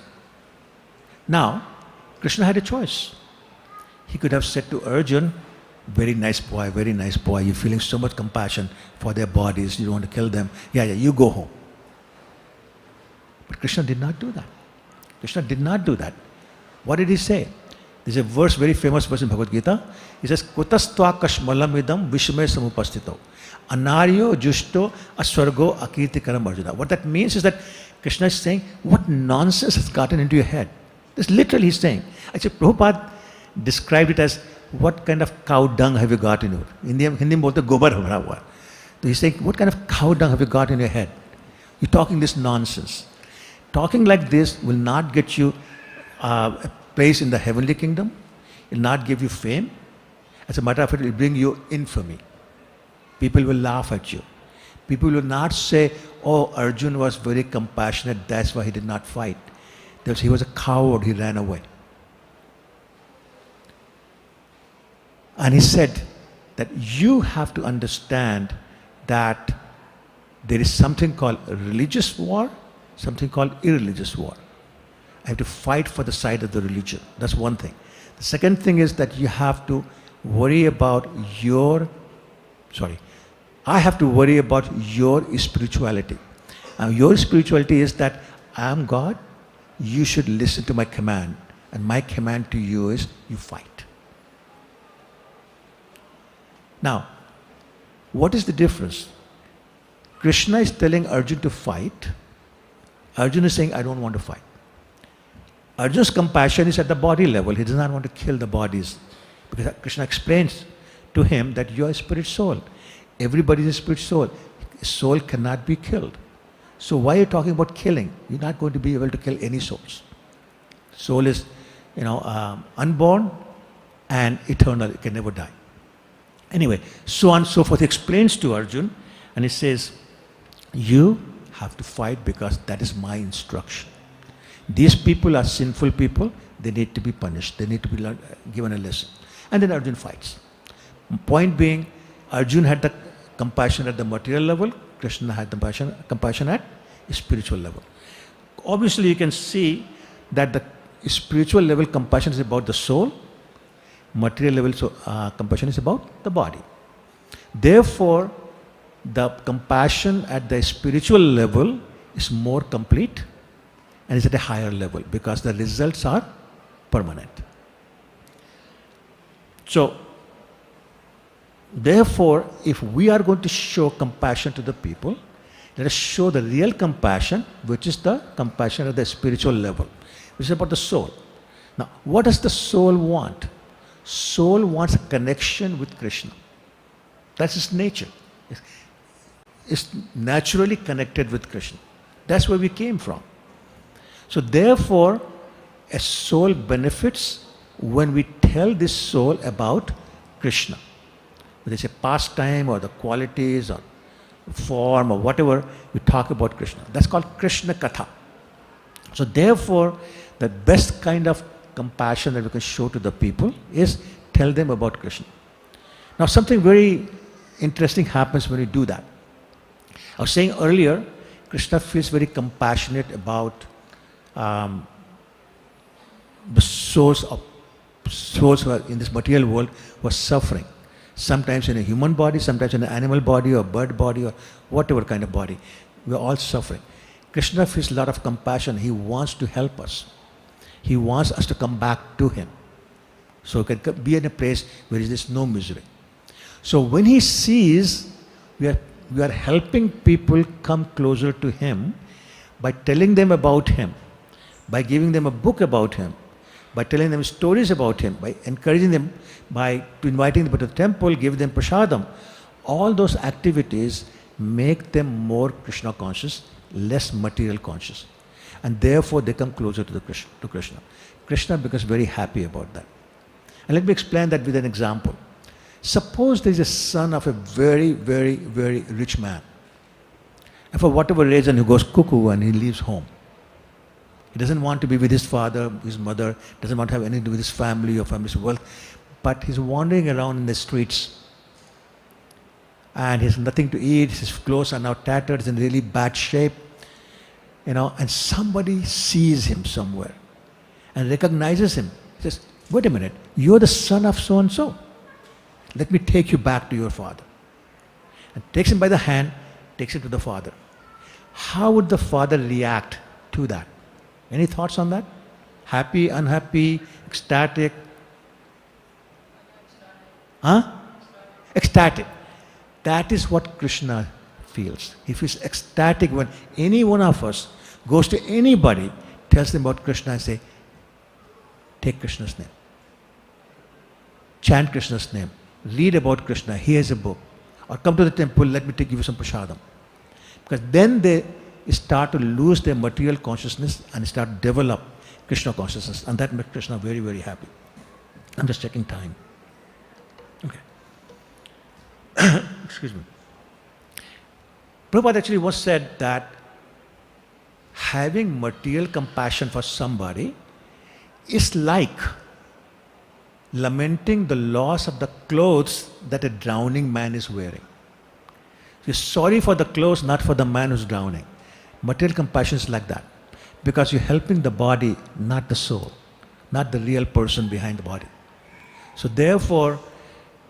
Now, Krishna had a choice. He could have said to Arjun, very nice boy, you're feeling so much compassion for their bodies, you don't want to kill them. Yeah, you go home." But Krishna did not do that. Krishna did not do that. What did he say? There's a verse, very famous verse in Bhagavad Gita. He says, "Kutastva kashmalamidam vishmay samupastito. Anaryo jushto aswargo akirtikaram Arjuna." What that means is that Krishna is saying, what nonsense has gotten into your head? This literally he's saying. Actually, Prabhupada described it as, what kind of cow dung have you got in your head? Hindi mein bolte gobar bhara hua. So he's saying, what kind of cow dung have you got in your head? You're talking this nonsense. Talking like this will not get you a place in the heavenly kingdom. It will not give you fame. As a matter of fact, it will bring you infamy. People will laugh at you. People will not say, "Oh, Arjun was very compassionate, that's why he did not fight. He was a coward, he ran away." And he said that you have to understand that there is something called religious war, something called irreligious war. I have to fight for the side of the religion. That's one thing. The second thing is that you have to worry about I have to worry about your spirituality. Your spirituality is that I am God, you should listen to my command. And my command to you is, you fight. Now, what is the difference? Krishna is telling Arjun to fight. Arjun is saying, "I don't want to fight." Arjuna's compassion is at the body level. He does not want to kill the bodies. Because Krishna explains to him that you are a spirit soul. Everybody is a spirit soul. Soul cannot be killed. So why are you talking about killing? You're not going to be able to kill any souls. Soul is, unborn and eternal. It can never die. Anyway, so on and so forth. He explains to Arjun and he says, you have to fight because that is my instruction. These people are sinful people. They need to be punished. They need to be given a lesson. And then Arjun fights. Point being, Arjun had the compassion at the material level. Krishna had the compassion at a spiritual level. Obviously, you can see that the spiritual level compassion is about the soul. Material level compassion is about the body. Therefore, the compassion at the spiritual level is more complete and is at a higher level because the results are permanent. So, therefore, if we are going to show compassion to the people, let us show the real compassion, which is the compassion at the spiritual level, which is about the soul. Now, what does the soul want? Soul wants a connection with Krishna. That's its nature. It's naturally connected with Krishna. That's where we came from. So therefore, a soul benefits when we tell this soul about Krishna. Whether it's a pastime or the qualities or form or whatever, we talk about Krishna. That's called Krishna Katha. So therefore, the best kind of compassion that we can show to the people is tell them about Krishna. Now something very interesting happens when we do that. I was saying earlier, Krishna feels very compassionate about the souls who are in this material world who are suffering. Sometimes in a human body, sometimes in an animal body or bird body or whatever kind of body. We are all suffering. Krishna feels a lot of compassion. He wants to help us. He wants us to come back to Him. So we can be in a place where there is no misery. So when He sees we are helping people come closer to Him by telling them about Him, by giving them a book about Him, by telling them stories about Him, by encouraging them, by inviting them to the temple, give them prasadam, all those activities make them more Krishna conscious, less material conscious. And therefore they come closer to Krishna. Krishna becomes very happy about that. And let me explain that with an example. Suppose there is a son of a very, very, very rich man. And for whatever reason he goes cuckoo and he leaves home. He doesn't want to be with his father, his mother, doesn't want to have anything to do with his family or family's wealth. But he's wandering around in the streets. And he has nothing to eat, his clothes are now tattered, he's in really bad shape. And somebody sees him somewhere and recognizes him. He says, wait a minute, you're the son of so-and-so. Let me take you back to your father. And takes him by the hand, takes him to the father. How would the father react to that? Any thoughts on that? Happy, unhappy, ecstatic? Ecstatic. That is what Krishna feels. He feels ecstatic when any one of us goes to anybody, tells them about Krishna and say, take Krishna's name. Chant Krishna's name. Read about Krishna. Here's a book. Or come to the temple, let me give you some prasadam. Because then they start to lose their material consciousness and start to develop Krishna consciousness. And that makes Krishna very, very happy. I'm just checking time. Okay. Excuse me. Prabhupada actually once said that having material compassion for somebody is like lamenting the loss of the clothes that a drowning man is wearing. You're sorry for the clothes, not for the man who's drowning. Material compassion is like that. Because you're helping the body, not the soul, not the real person behind the body. So therefore,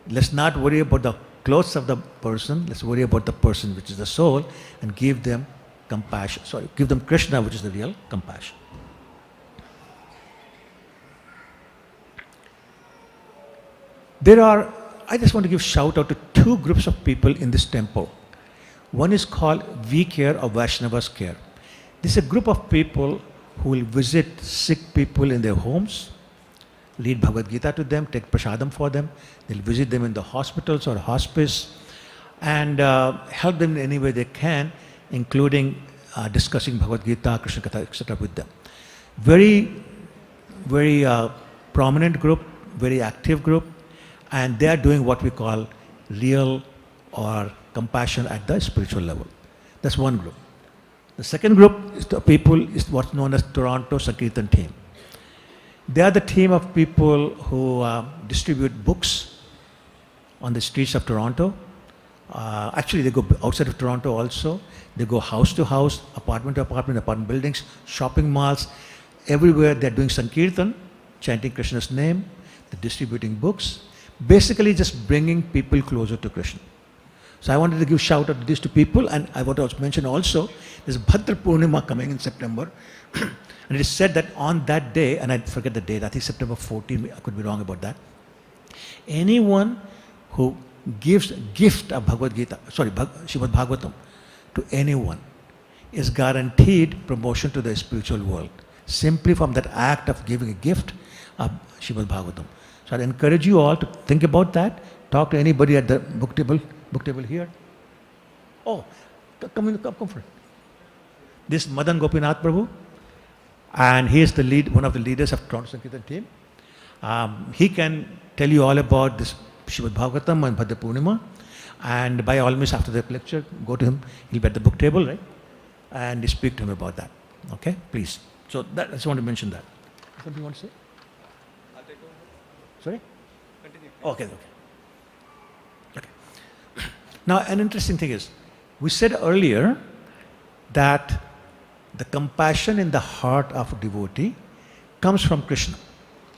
let's not worry about the clothes of the person, let's worry about the person, which is the soul, and give them compassion. Sorry, give them Krishna, which is the real compassion. I just want to give shout out to two groups of people in this temple. One is called We Care or Vaishnavas Care. This is a group of people who will visit sick people in their homes, read Bhagavad Gita to them, take prasadam for them. They'll visit them in the hospitals or hospice and help them in any way they can, including discussing Bhagavad Gita, Krishna Katha, etc. with them. Very, very prominent group, very active group, and they are doing what we call real or compassion at the spiritual level. That's one group. The second group is the people is what's known as Toronto Sankirtan team. They are the team of people who distribute books on the streets of Toronto. Actually, they go outside of Toronto also. They go house to house, apartment to apartment, apartment buildings, shopping malls. Everywhere they're doing Sankirtan, chanting Krishna's name, they're distributing books, basically just bringing people closer to Krishna. So I wanted to give shout out to these two people, and I want to mention also, there's Bhadra Purnima coming in September, and it is said that on that day, and I forget the date, I think September 14, I could be wrong about that, anyone who gives a gift of Bhagavad Gita, Srimad Bhagavatam to anyone is guaranteed promotion to the spiritual world, simply from that act of giving a gift of Srimad Bhagavatam. So I encourage you all to think about that, talk to anybody at the book table here. Oh, come for it. This Madan Gopinath Prabhu, and he is the one of the leaders of Toronto Sankirtan team. He can tell you all about this Srimad Bhagavatam and Bhadra Purnima, and by all means after the lecture, go to him. He'll be at the book table, right? And speak to him about that. Okay, please. So that, I just want to mention that. What do you want to say? I'll take over. Sorry? Continue. Okay. Now, an interesting thing is, we said earlier that the compassion in the heart of a devotee comes from Krishna.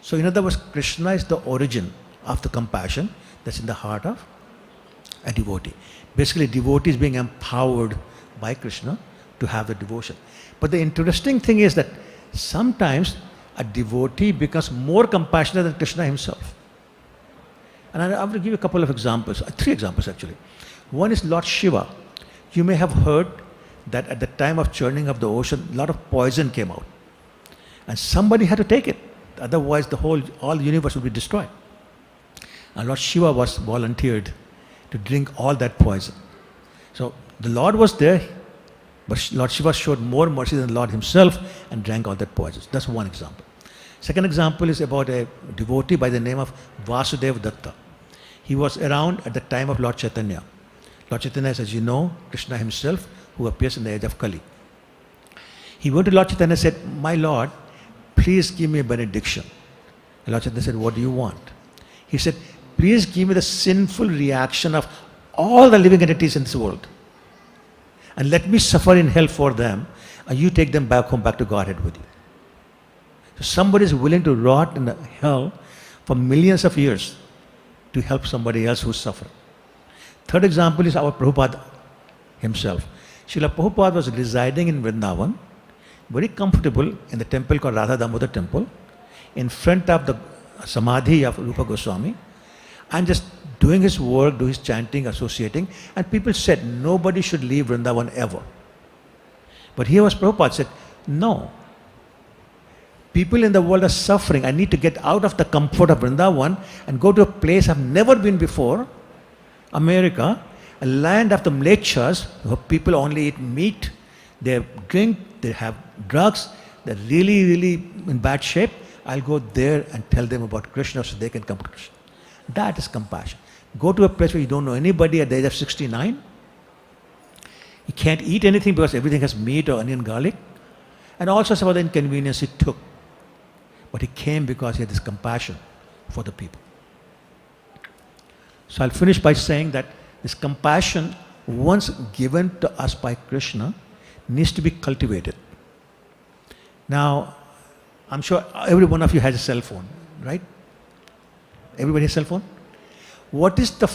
So, in other words, Krishna is the origin of the compassion that's in the heart of a devotee. Basically, devotee is being empowered by Krishna to have the devotion. But the interesting thing is that sometimes a devotee becomes more compassionate than Krishna himself. And I will give you a couple of examples, 3 examples actually. One is Lord Shiva. You may have heard that at the time of churning of the ocean, a lot of poison came out. And somebody had to take it. Otherwise, all the universe would be destroyed. And Lord Shiva was volunteered to drink all that poison. So the Lord was there, but Lord Shiva showed more mercy than the Lord himself and drank all that poison. That's one example. Second example is about a devotee by the name of Vasudeva Datta. He was around at the time of Lord Chaitanya. Lord Chaitanya is, as you know, Krishna himself, who appears in the age of Kali. He went to Lord Chaitanya and said, "My Lord, please give me a benediction." And Lord Chaitanya said, "What do you want?" He said, "Please give me the sinful reaction of all the living entities in this world. And let me suffer in hell for them, and you take them back home, back to Godhead with you." So somebody is willing to rot in the hell for millions of years to help somebody else who's suffering. Third example is our Prabhupada himself. Srila Prabhupada was residing in Vrindavan, very comfortable in the temple called Radha Damodar temple, in front of the Samadhi of Rupa Goswami, and just doing his work, doing his chanting, associating, and people said nobody should leave Vrindavan ever. But here was Prabhupada said, "No. People in the world are suffering. I need to get out of the comfort of Vrindavan and go to a place I've never been before, America, a land of the mlechas, where people only eat meat, they drink, they have drugs, they're really, really in bad shape. I'll go there and tell them about Krishna so they can come to Krishna." That is compassion. Go to a place where you don't know anybody at the age of 69. You can't eat anything because everything has meat or onion garlic. And all sorts of other inconvenience he took. But he came because he had this compassion for the people. So I'll finish by saying that this compassion, once given to us by Krishna, needs to be cultivated. Now, I'm sure every one of you has a cell phone, right? Everybody has a cell phone? What is the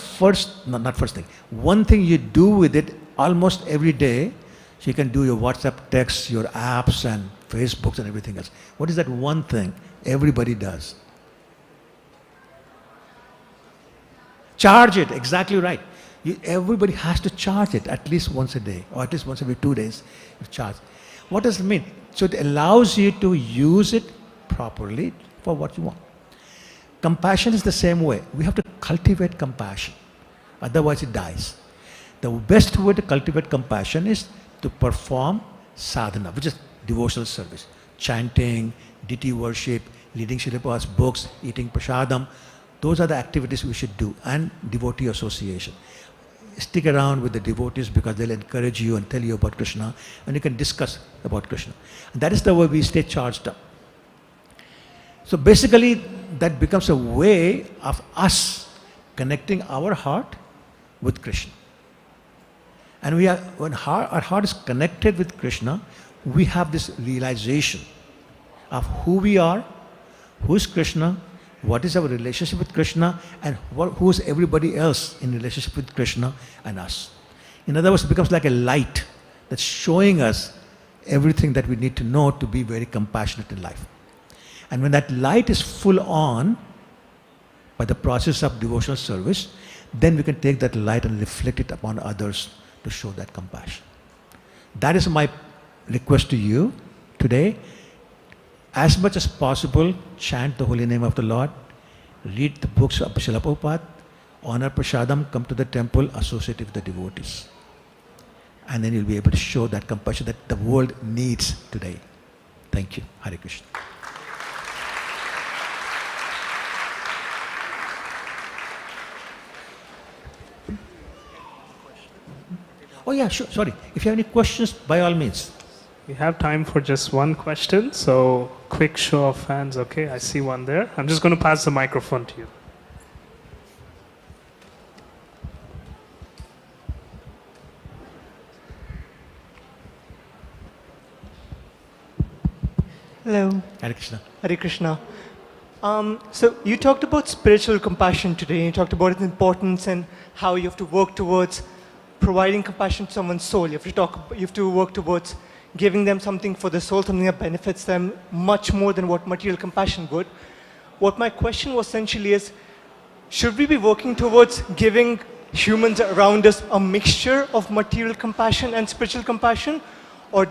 not first thing, one thing you do with it almost every day, so you can do your WhatsApp texts, your apps and Facebooks and everything else. What is that one thing everybody does? Charge it, exactly right. Everybody has to charge it at least once a day, or at least once every 2 days. You charge. What does it mean? So it allows you to use it properly for what you want. Compassion is the same way. We have to cultivate compassion. Otherwise it dies. The best way to cultivate compassion is to perform sadhana, which is devotional service. Chanting, deity worship, reading Srila Prabhupada's books, eating prasadam. Those are the activities we should do. And devotee association. Stick around with the devotees because they'll encourage you and tell you about Krishna, and you can discuss about Krishna. And that is the way we stay charged up. So basically, that becomes a way of us connecting our heart with Krishna. And when our heart is connected with Krishna, we have this realization of who we are, who is Krishna, what is our relationship with Krishna, and who is everybody else in relationship with Krishna and us. In other words, it becomes like a light that's showing us everything that we need to know to be very compassionate in life. And when that light is full on by the process of devotional service, then we can take that light and reflect it upon others to show that compassion. That is my request to you today. As much as possible, chant the holy name of the Lord, read the books of Srila Prabhupada, honor prasadam, come to the temple, associate with the devotees. And then you'll be able to show that compassion that the world needs today. Thank you. Hare Krishna. Oh yeah, sure, sorry. If you have any questions, by all means. We have time for just one question, so quick show of hands. Okay, I see one there. I'm just going to pass the microphone to you. Hello. Hare Krishna. Hare Krishna. So you talked about spiritual compassion today. You talked about its importance and how you have to work towards providing compassion to someone's soul. You have to work towards giving them something for the soul, something that benefits them much more than what material compassion would. What my question was essentially is, should we be working towards giving humans around us a mixture of material compassion and spiritual compassion? Or,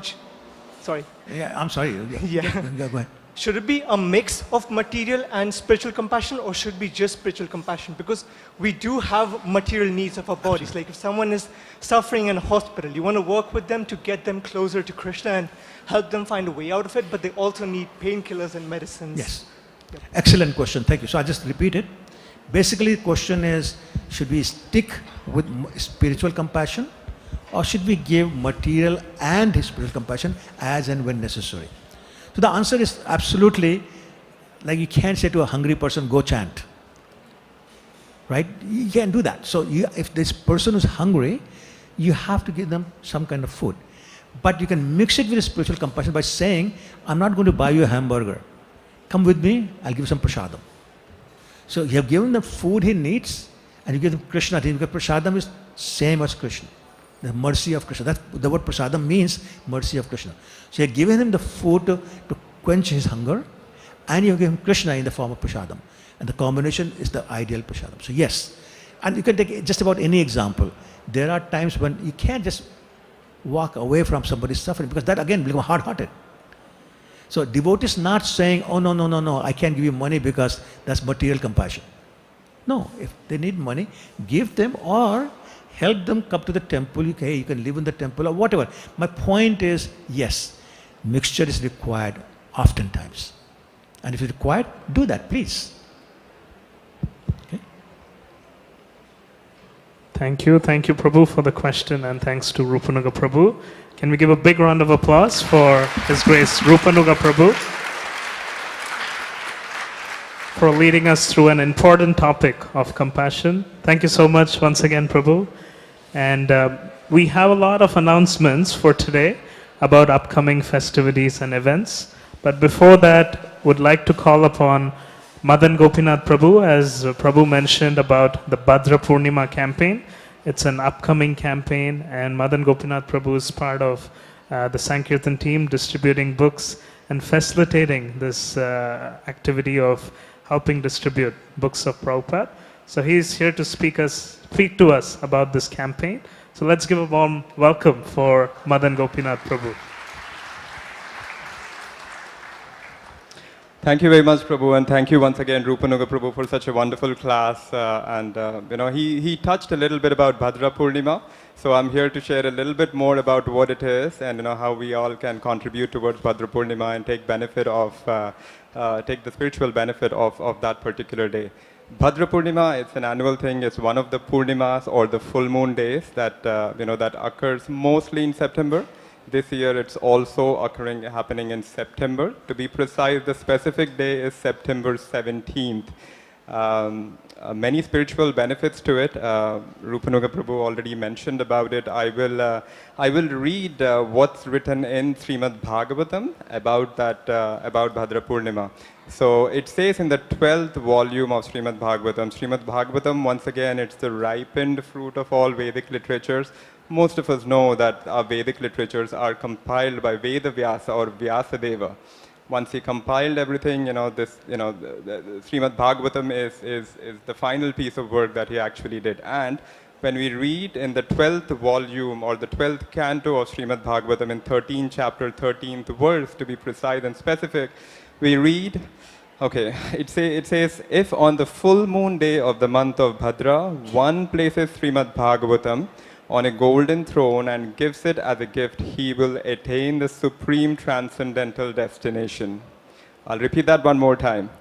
sorry. Yeah, I'm sorry. Yeah. Go ahead. Should it be a mix of material and spiritual compassion, or should it be just spiritual compassion? Because we do have material needs of our bodies. Like if someone is suffering in a hospital, you want to work with them to get them closer to Krishna and help them find a way out of it, but they also need painkillers and medicines. Yes. Yep. Excellent question. Thank you. So I'll just repeat it. Basically, the question is, should we stick with spiritual compassion, or should we give material and spiritual compassion as and when necessary? So the answer is absolutely, like you can't say to a hungry person, go chant. Right? You can't do that. So if this person is hungry, you have to give them some kind of food. But you can mix it with spiritual compassion by saying, I'm not going to buy you a hamburger. Come with me, I'll give you some prasadam. So you have given them food he needs, and you give him Krishna. Because prasadam is same as Krishna. The mercy of Krishna. That's the word prasadam means mercy of Krishna. So you have given him the food to quench his hunger, and you have given him Krishna in the form of prasadam. And the combination is the ideal prasadam. So yes, and you can take just about any example. There are times when you can't just walk away from somebody's suffering, because that again becomes hard-hearted. So devotee is not saying, oh no, I can't give you money because that's material compassion. No, if they need money, give them or help them come to the temple. Hey, you can live in the temple or whatever. My point is, yes, mixture is required oftentimes. And if it's required, do that, please. Okay. Thank you, Prabhu, for the question, and thanks to Rupanuga Prabhu. Can we give a big round of applause for His Grace Rupanuga Prabhu for leading us through an important topic of compassion. Thank you so much once again, Prabhu. And we have a lot of announcements for today about upcoming festivities and events. But before that, would like to call upon Madan Gopinath Prabhu, as Prabhu mentioned about the Bhadra Purnima campaign. It's an upcoming campaign, and Madan Gopinath Prabhu is part of the Sankirtan team, distributing books and facilitating this activity of helping distribute books of Prabhupada. So he's here to speak to us about this campaign. So let's give a warm welcome for Madan Gopinath Prabhu. Thank you very much, Prabhu, and thank you once again, Rupanuga Prabhu, for such a wonderful class. He touched a little bit about Bhadra Purnima, so I'm here to share a little bit more about what it is and how we all can contribute towards Bhadra Purnima and take the spiritual benefit of that particular day. Bhadra Purnima, it's an annual thing. It's one of the Purnimas or the full moon days that that occurs mostly in September. This year it's also happening in September. To be precise, the specific day is September 17th. Many spiritual benefits to it. Rupanuga Prabhu already mentioned about it. I will read what's written in Srimad Bhagavatam about Bhadra Purnima. So it says in the 12th volume of Srimad Bhagavatam. Srimad Bhagavatam, once again, it's the ripened fruit of all Vedic literatures. Most of us know that our Vedic literatures are compiled by Veda Vyasa or Vyasadeva. Once he compiled everything, the Srimad Bhagavatam is the final piece of work that he actually did. And when we read in the 12th volume or the 12th canto of Srimad Bhagavatam in 13th chapter, 13th verse, to be precise and specific, we read, it says, if on the full moon day of the month of Bhadra, one places Srimad Bhagavatam on a golden throne and gives it as a gift, he will attain the supreme transcendental destination. I'll repeat that one more time.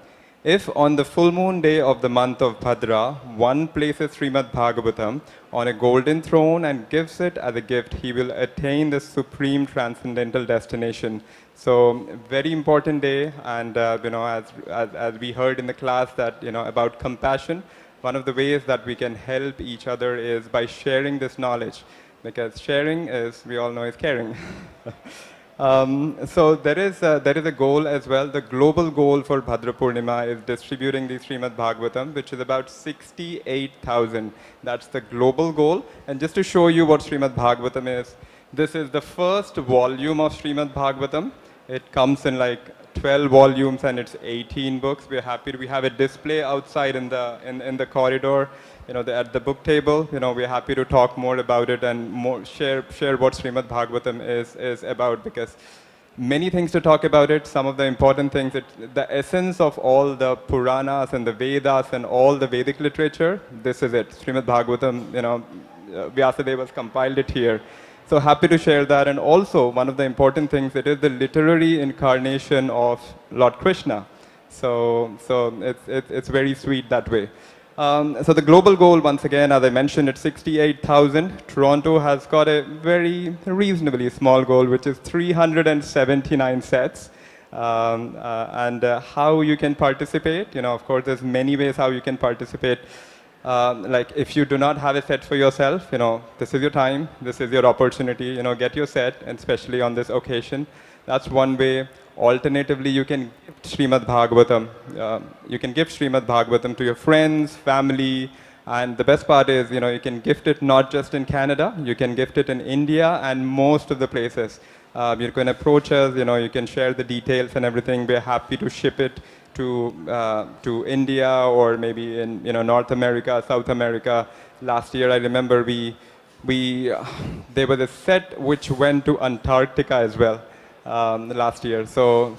If on the full moon day of the month of Bhadra, one places Srimad Bhagavatam on a golden throne and gives it as a gift, he will attain the supreme transcendental destination. So, very important day, and as we heard in the class that about compassion. One of the ways that we can help each other is by sharing this knowledge, because sharing is, we all know, is caring. So there is a goal as well. The global goal for Bhadra Purnima is distributing the Srimad Bhagavatam, which is about 68,000. That's the global goal. And just to show you what Srimad Bhagavatam is, this is the first volume of Srimad Bhagavatam. It comes in like 12 volumes and it's 18 books. We're happy. We have a display outside in the corridor, at the book table. We're happy to talk more about it and share what Srimad Bhagavatam is about, because many things to talk about it. Some of the important things, the essence of all the Puranas and the Vedas and all the Vedic literature, this is it. Srimad Bhagavatam, Vyasadeva has compiled it here. So happy to share that. And also, one of the important things, it is the literary incarnation of Lord Krishna. So it's very sweet that way. So the global goal, once again, as I mentioned, it's 68,000. Toronto has got a very reasonably small goal, which is 379 sets. How you can participate, of course, there's many ways how you can participate. Like if you do not have a set for yourself, this is your time, this is your opportunity, get your set, and especially on this occasion. That's one way. Alternatively, you can gift Srimad Bhagavatam. You can gift Srimad Bhagavatam to your friends, family, and the best part is, you can gift it not just in Canada, you can gift it in India and most of the places. You can approach us, you can share the details and everything. We're happy to ship it to India or maybe in North America, South America. Last year, I remember there was a set which went to Antarctica as well last year. So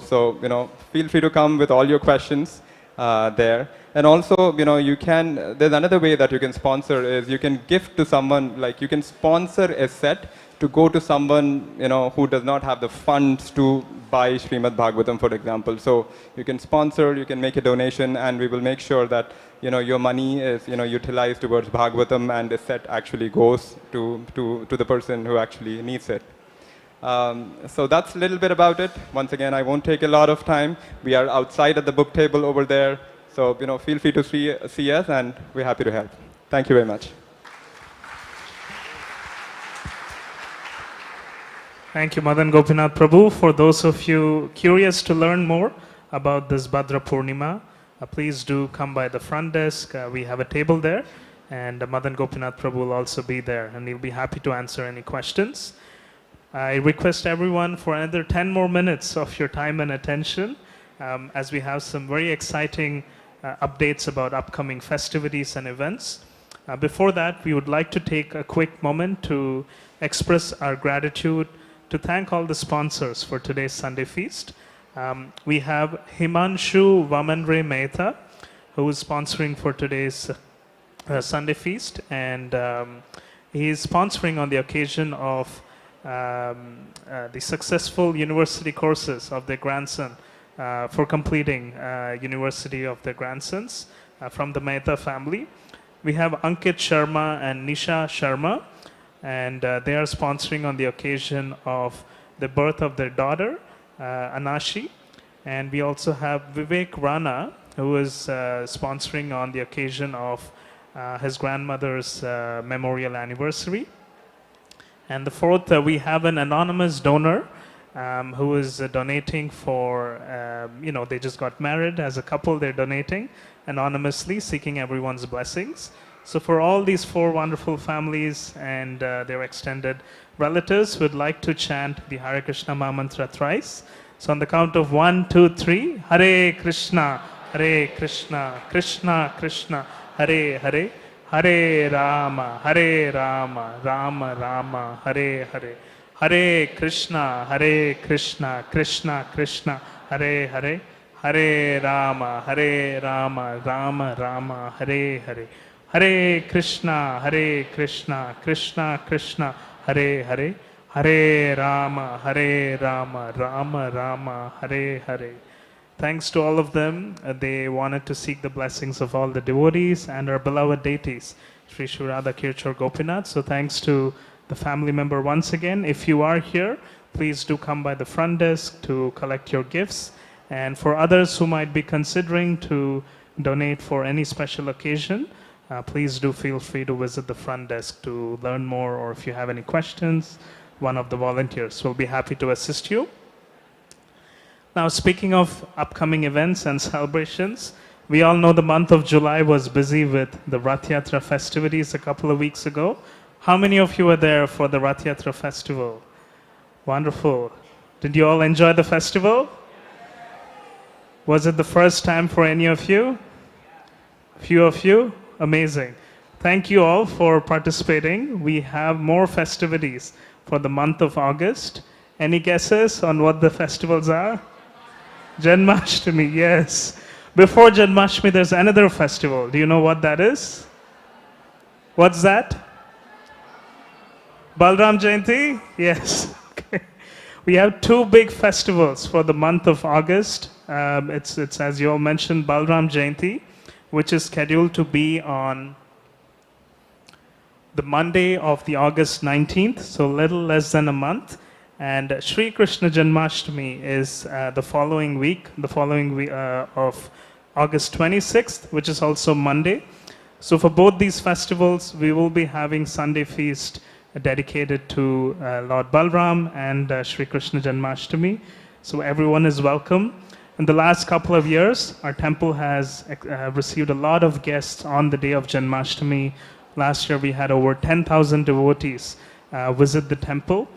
feel free to come with all your questions there. And also, there's another way that you can sponsor is you can gift to someone, like you can sponsor a set to go to someone, who does not have the funds to buy Srimad Bhagavatam, for example. So you can sponsor, you can make a donation, and we will make sure that, your money is, utilized towards Bhagavatam, and the set actually goes to the person who actually needs it. So that's a little bit about it. Once again, I won't take a lot of time. We are outside at the book table over there. So, feel free to see us, and we're happy to help. Thank you very much. Thank you, Madan Gopinath Prabhu. For those of you curious to learn more about this Bhadra Purnima, please do come by the front desk. We have a table there, and Madan Gopinath Prabhu will also be there, and he'll be happy to answer any questions. I request everyone for another 10 more minutes of your time and attention, as we have some very exciting updates about upcoming festivities and events. Before that, we would like to take a quick moment to express our gratitude, to thank all the sponsors for today's Sunday feast. We have Himanshu Vamanre Mehta, who is sponsoring for today's Sunday feast, and he is sponsoring on the occasion of the successful university courses of their grandson for completing university of their grandsons from the Mehta family. We have Ankit Sharma and Nisha Sharma, and they are sponsoring on the occasion of the birth of their daughter, Anashi. And we also have Vivek Rana, who is sponsoring on the occasion of his grandmother's memorial anniversary. And the fourth, we have an anonymous donor who is donating for, they just got married as a couple, they're donating anonymously, seeking everyone's blessings. So for all these four wonderful families and their extended relatives, we'd like to chant the Hare Krishna Mahamantra thrice. So on the count of 1, 2, 3, Hare Krishna, Krishna Krishna, Hare Hare, Hare Rama, Rama Rama, Hare Hare. Hare Krishna, Krishna Krishna, Hare Hare, Hare Rama, Rama Rama, Hare Hare. Hare Krishna, Krishna Krishna, Hare Hare, Hare Rama, Rama Rama, Hare Hare. Thanks to all of them. They wanted to seek the blessings of all the devotees and our beloved deities, Sri Sri Radha Kirchhoff Gopinath. So thanks to the family member once again. If you are here, please do come by the front desk to collect your gifts. And for others who might be considering to donate for any special occasion, please do feel free to visit the front desk to learn more, or if you have any questions, one of the volunteers will be happy to assist you. Now, speaking of upcoming events and celebrations, we all know the month of July was busy with the Rath Yatra festivities a couple of weeks ago. How many of you were there for the Rath Yatra festival? Wonderful. Did you all enjoy the festival? Was it the first time for any of you? Few of you? Amazing. Thank you all for participating. We have more festivities for the month of August. Any guesses on what the festivals are? Janmashtami, yes. Before Janmashtami, there's another festival. Do you know what that is? What's that? Balram Jayanti? Yes. Okay. We have two big festivals for the month of August. It's as you all mentioned, Balram Jayanti, which is scheduled to be on the Monday of the August 19th, so a little less than a month. And Sri Krishna Janmashtami is the following week of August 26th, which is also Monday. So for both these festivals, we will be having Sunday feast dedicated to Lord Balram and Sri Krishna Janmashtami. So everyone is welcome. In the last couple of years, our temple has received a lot of guests on the day of Janmashtami. Last year, we had over 10,000 devotees visit the temple.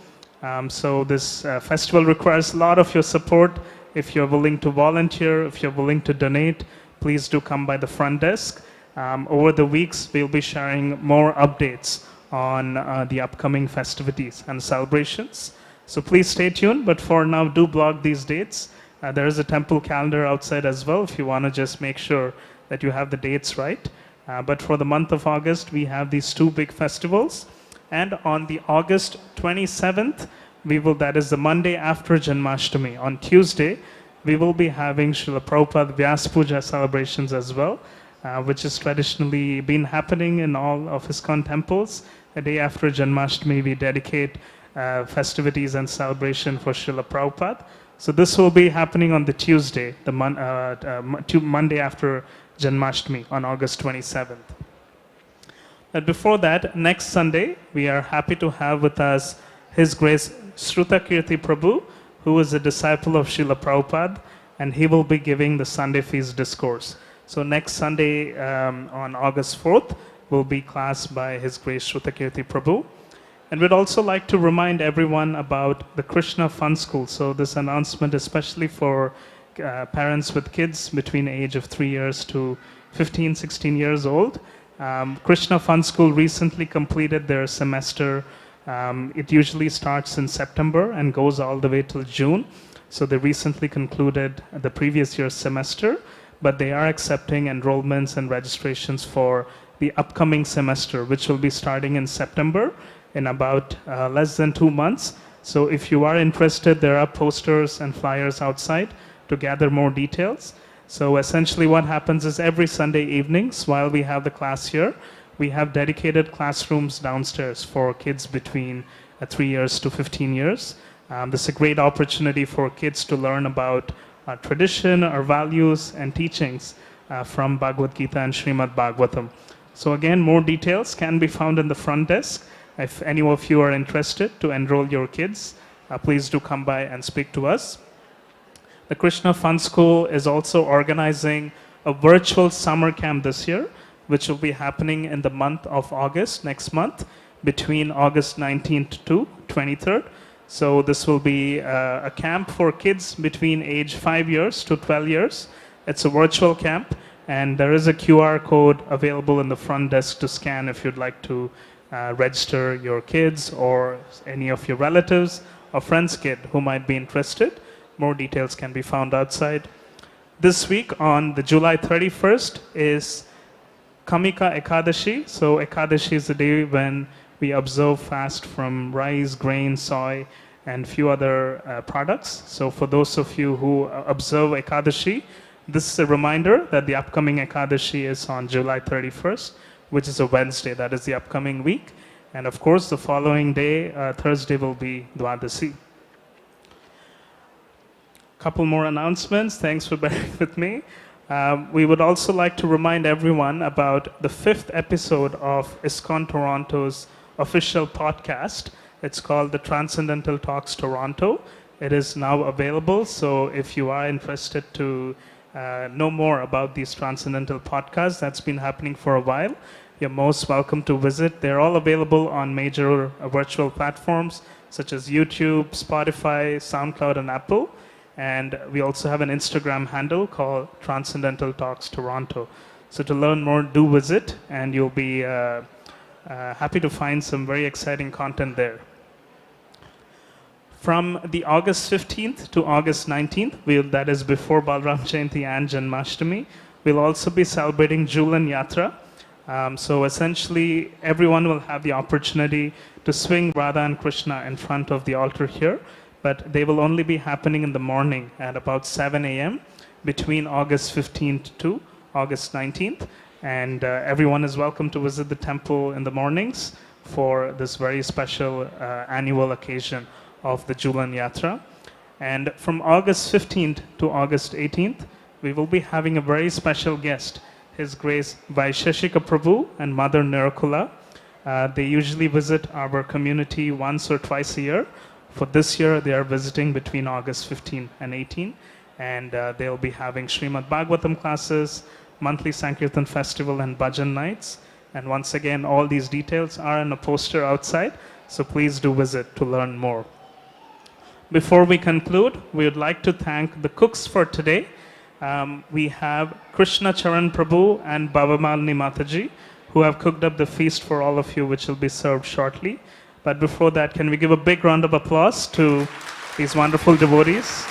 So this festival requires a lot of your support. If you're willing to volunteer, if you're willing to donate, please do come by the front desk. Over the weeks, we'll be sharing more updates on the upcoming festivities and celebrations. So please stay tuned, but for now, do block these dates. There is a temple calendar outside as well if you want to just make sure that you have the dates right. But for the month of August, we have these two big festivals. And on the August 27th, that is the Monday after Janmashtami, on Tuesday, we will be having Srila Prabhupada Vyas Puja celebrations as well, which has traditionally been happening in all of ISKCON temples. The day after Janmashtami, we dedicate festivities and celebration for Srila Prabhupada. So this will be happening on the Tuesday, the Monday after Janmashtami on August 27th. But before that, next Sunday, we are happy to have with us His Grace Shrutakirti Prabhu, who is a disciple of Srila Prabhupada, and he will be giving the Sunday Feast Discourse. So next Sunday on August 4th will be class by His Grace Shrutakirti Prabhu. And we'd also like to remind everyone about the Krishna Fun School. So this announcement, especially for parents with kids between the age of 3 years to 15, 16 years old. Krishna Fun School recently completed their semester. It usually starts in September and goes all the way till June. So they recently concluded the previous year's semester, but they are accepting enrollments and registrations for the upcoming semester, which will be starting in September in about less than 2 months. So if you are interested, there are posters and flyers outside to gather more details. So essentially what happens is every Sunday evenings while we have the class here, we have dedicated classrooms downstairs for kids between 3 years to 15 years. This is a great opportunity for kids to learn about our tradition, our values, and teachings from Bhagavad Gita and Srimad Bhagavatam. So again, more details can be found in the front desk. If any of you are interested to enroll your kids, please do come by and speak to us. The Krishna Fun School is also organizing a virtual summer camp this year, which will be happening in the month of August, next month, between August 19th to 23rd. So this will be a camp for kids between age 5 years to 12 years. It's a virtual camp, and there is a QR code available in the front desk to scan if you'd like to register your kids or any of your relatives or friends' kid who might be interested. More details can be found outside. This week on the July 31st is Kamika Ekadashi. So Ekadashi is the day when we observe fast from rice, grain, soy, and few other products. So for those of you who observe Ekadashi, this is a reminder that the upcoming Ekadashi is on July 31st, which is a Wednesday. That is the upcoming week. And of course, the following day, Thursday, will be Dwadasi. Couple more announcements. Thanks for bearing with me. We would also like to remind everyone about the 5th episode of ISKCON Toronto's official podcast. It's called the Transcendental Talks Toronto. It is now available, so if you are interested to know more about these Transcendental podcasts, that's been happening for a while, you're most welcome to visit. They're all available on major virtual platforms such as YouTube, Spotify, SoundCloud, and Apple. And we also have an Instagram handle called Transcendental Talks Toronto. So to learn more, do visit, and you'll be happy to find some very exciting content there. From the August 15th to August 19th, that is before Balram Jayanti and Janmashtami, we'll also be celebrating Julan Yatra. So essentially, everyone will have the opportunity to swing Radha and Krishna in front of the altar here, but they will only be happening in the morning at about 7 a.m. between August 15th to August 19th. And everyone is welcome to visit the temple in the mornings for this very special annual occasion of the Julan Yatra. And from August 15th to August 18th, we will be having a very special guest, His Grace Vaisheshika Prabhu and Mother Nirkula. They usually visit our community once or twice a year. For this year, they are visiting between August 15 and 18, and they'll be having Srimad Bhagavatam classes, monthly Sankirtan festival, and bhajan nights. And once again, all these details are in a poster outside, so please do visit to learn more. Before we conclude, we would like to thank the cooks for today. We have Krishna Charan Prabhu and Bhavamalini Mataji, who have cooked up the feast for all of you, which will be served shortly. But before that, can we give a big round of applause to these wonderful devotees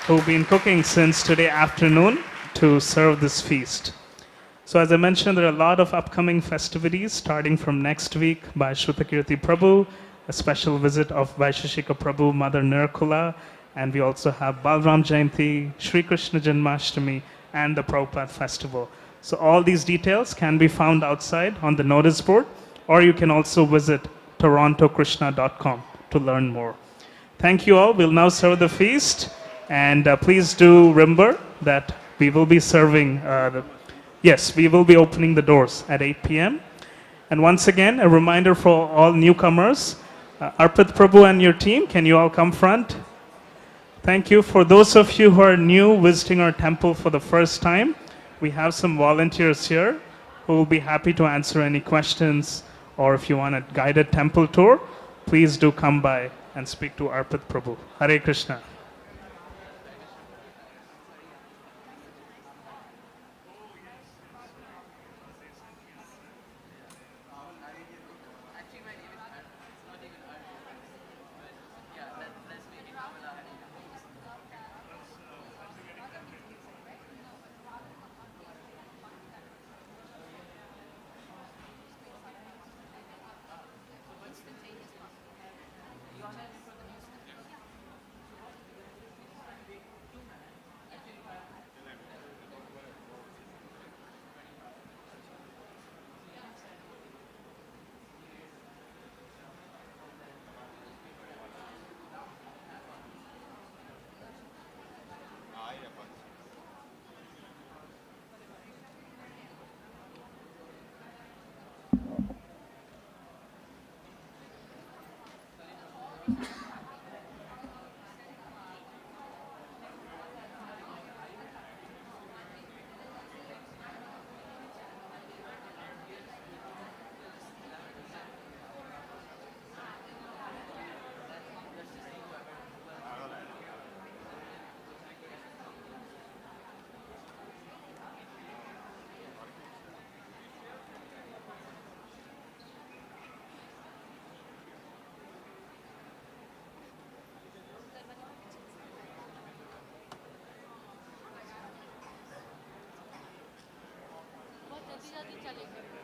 who've been cooking since today afternoon to serve this feast. So as I mentioned, there are a lot of upcoming festivities starting from next week by Shrutakirti Prabhu, a special visit of Vaisheshika Prabhu, Mother Nirkula, and we also have Balram Jayanti, Sri Krishna Janmashtami, and the Prabhupada Festival. So all these details can be found outside on the notice board, or you can also visit torontokrishna.com to learn more. Thank you all. We'll now serve the feast, and please do remember that we will be serving, we will be opening the doors at 8 p.m. And once again, a reminder for all newcomers, Arpit Prabhu and your team, can you all come front? Thank you. For those of you who are new visiting our temple for the first time, we have some volunteers here who will be happy to answer any questions, or if you want a guided temple tour, please do come by and speak to Arpit Prabhu. Hare Krishna. बहुत जल्दी जल्दी चलेंगे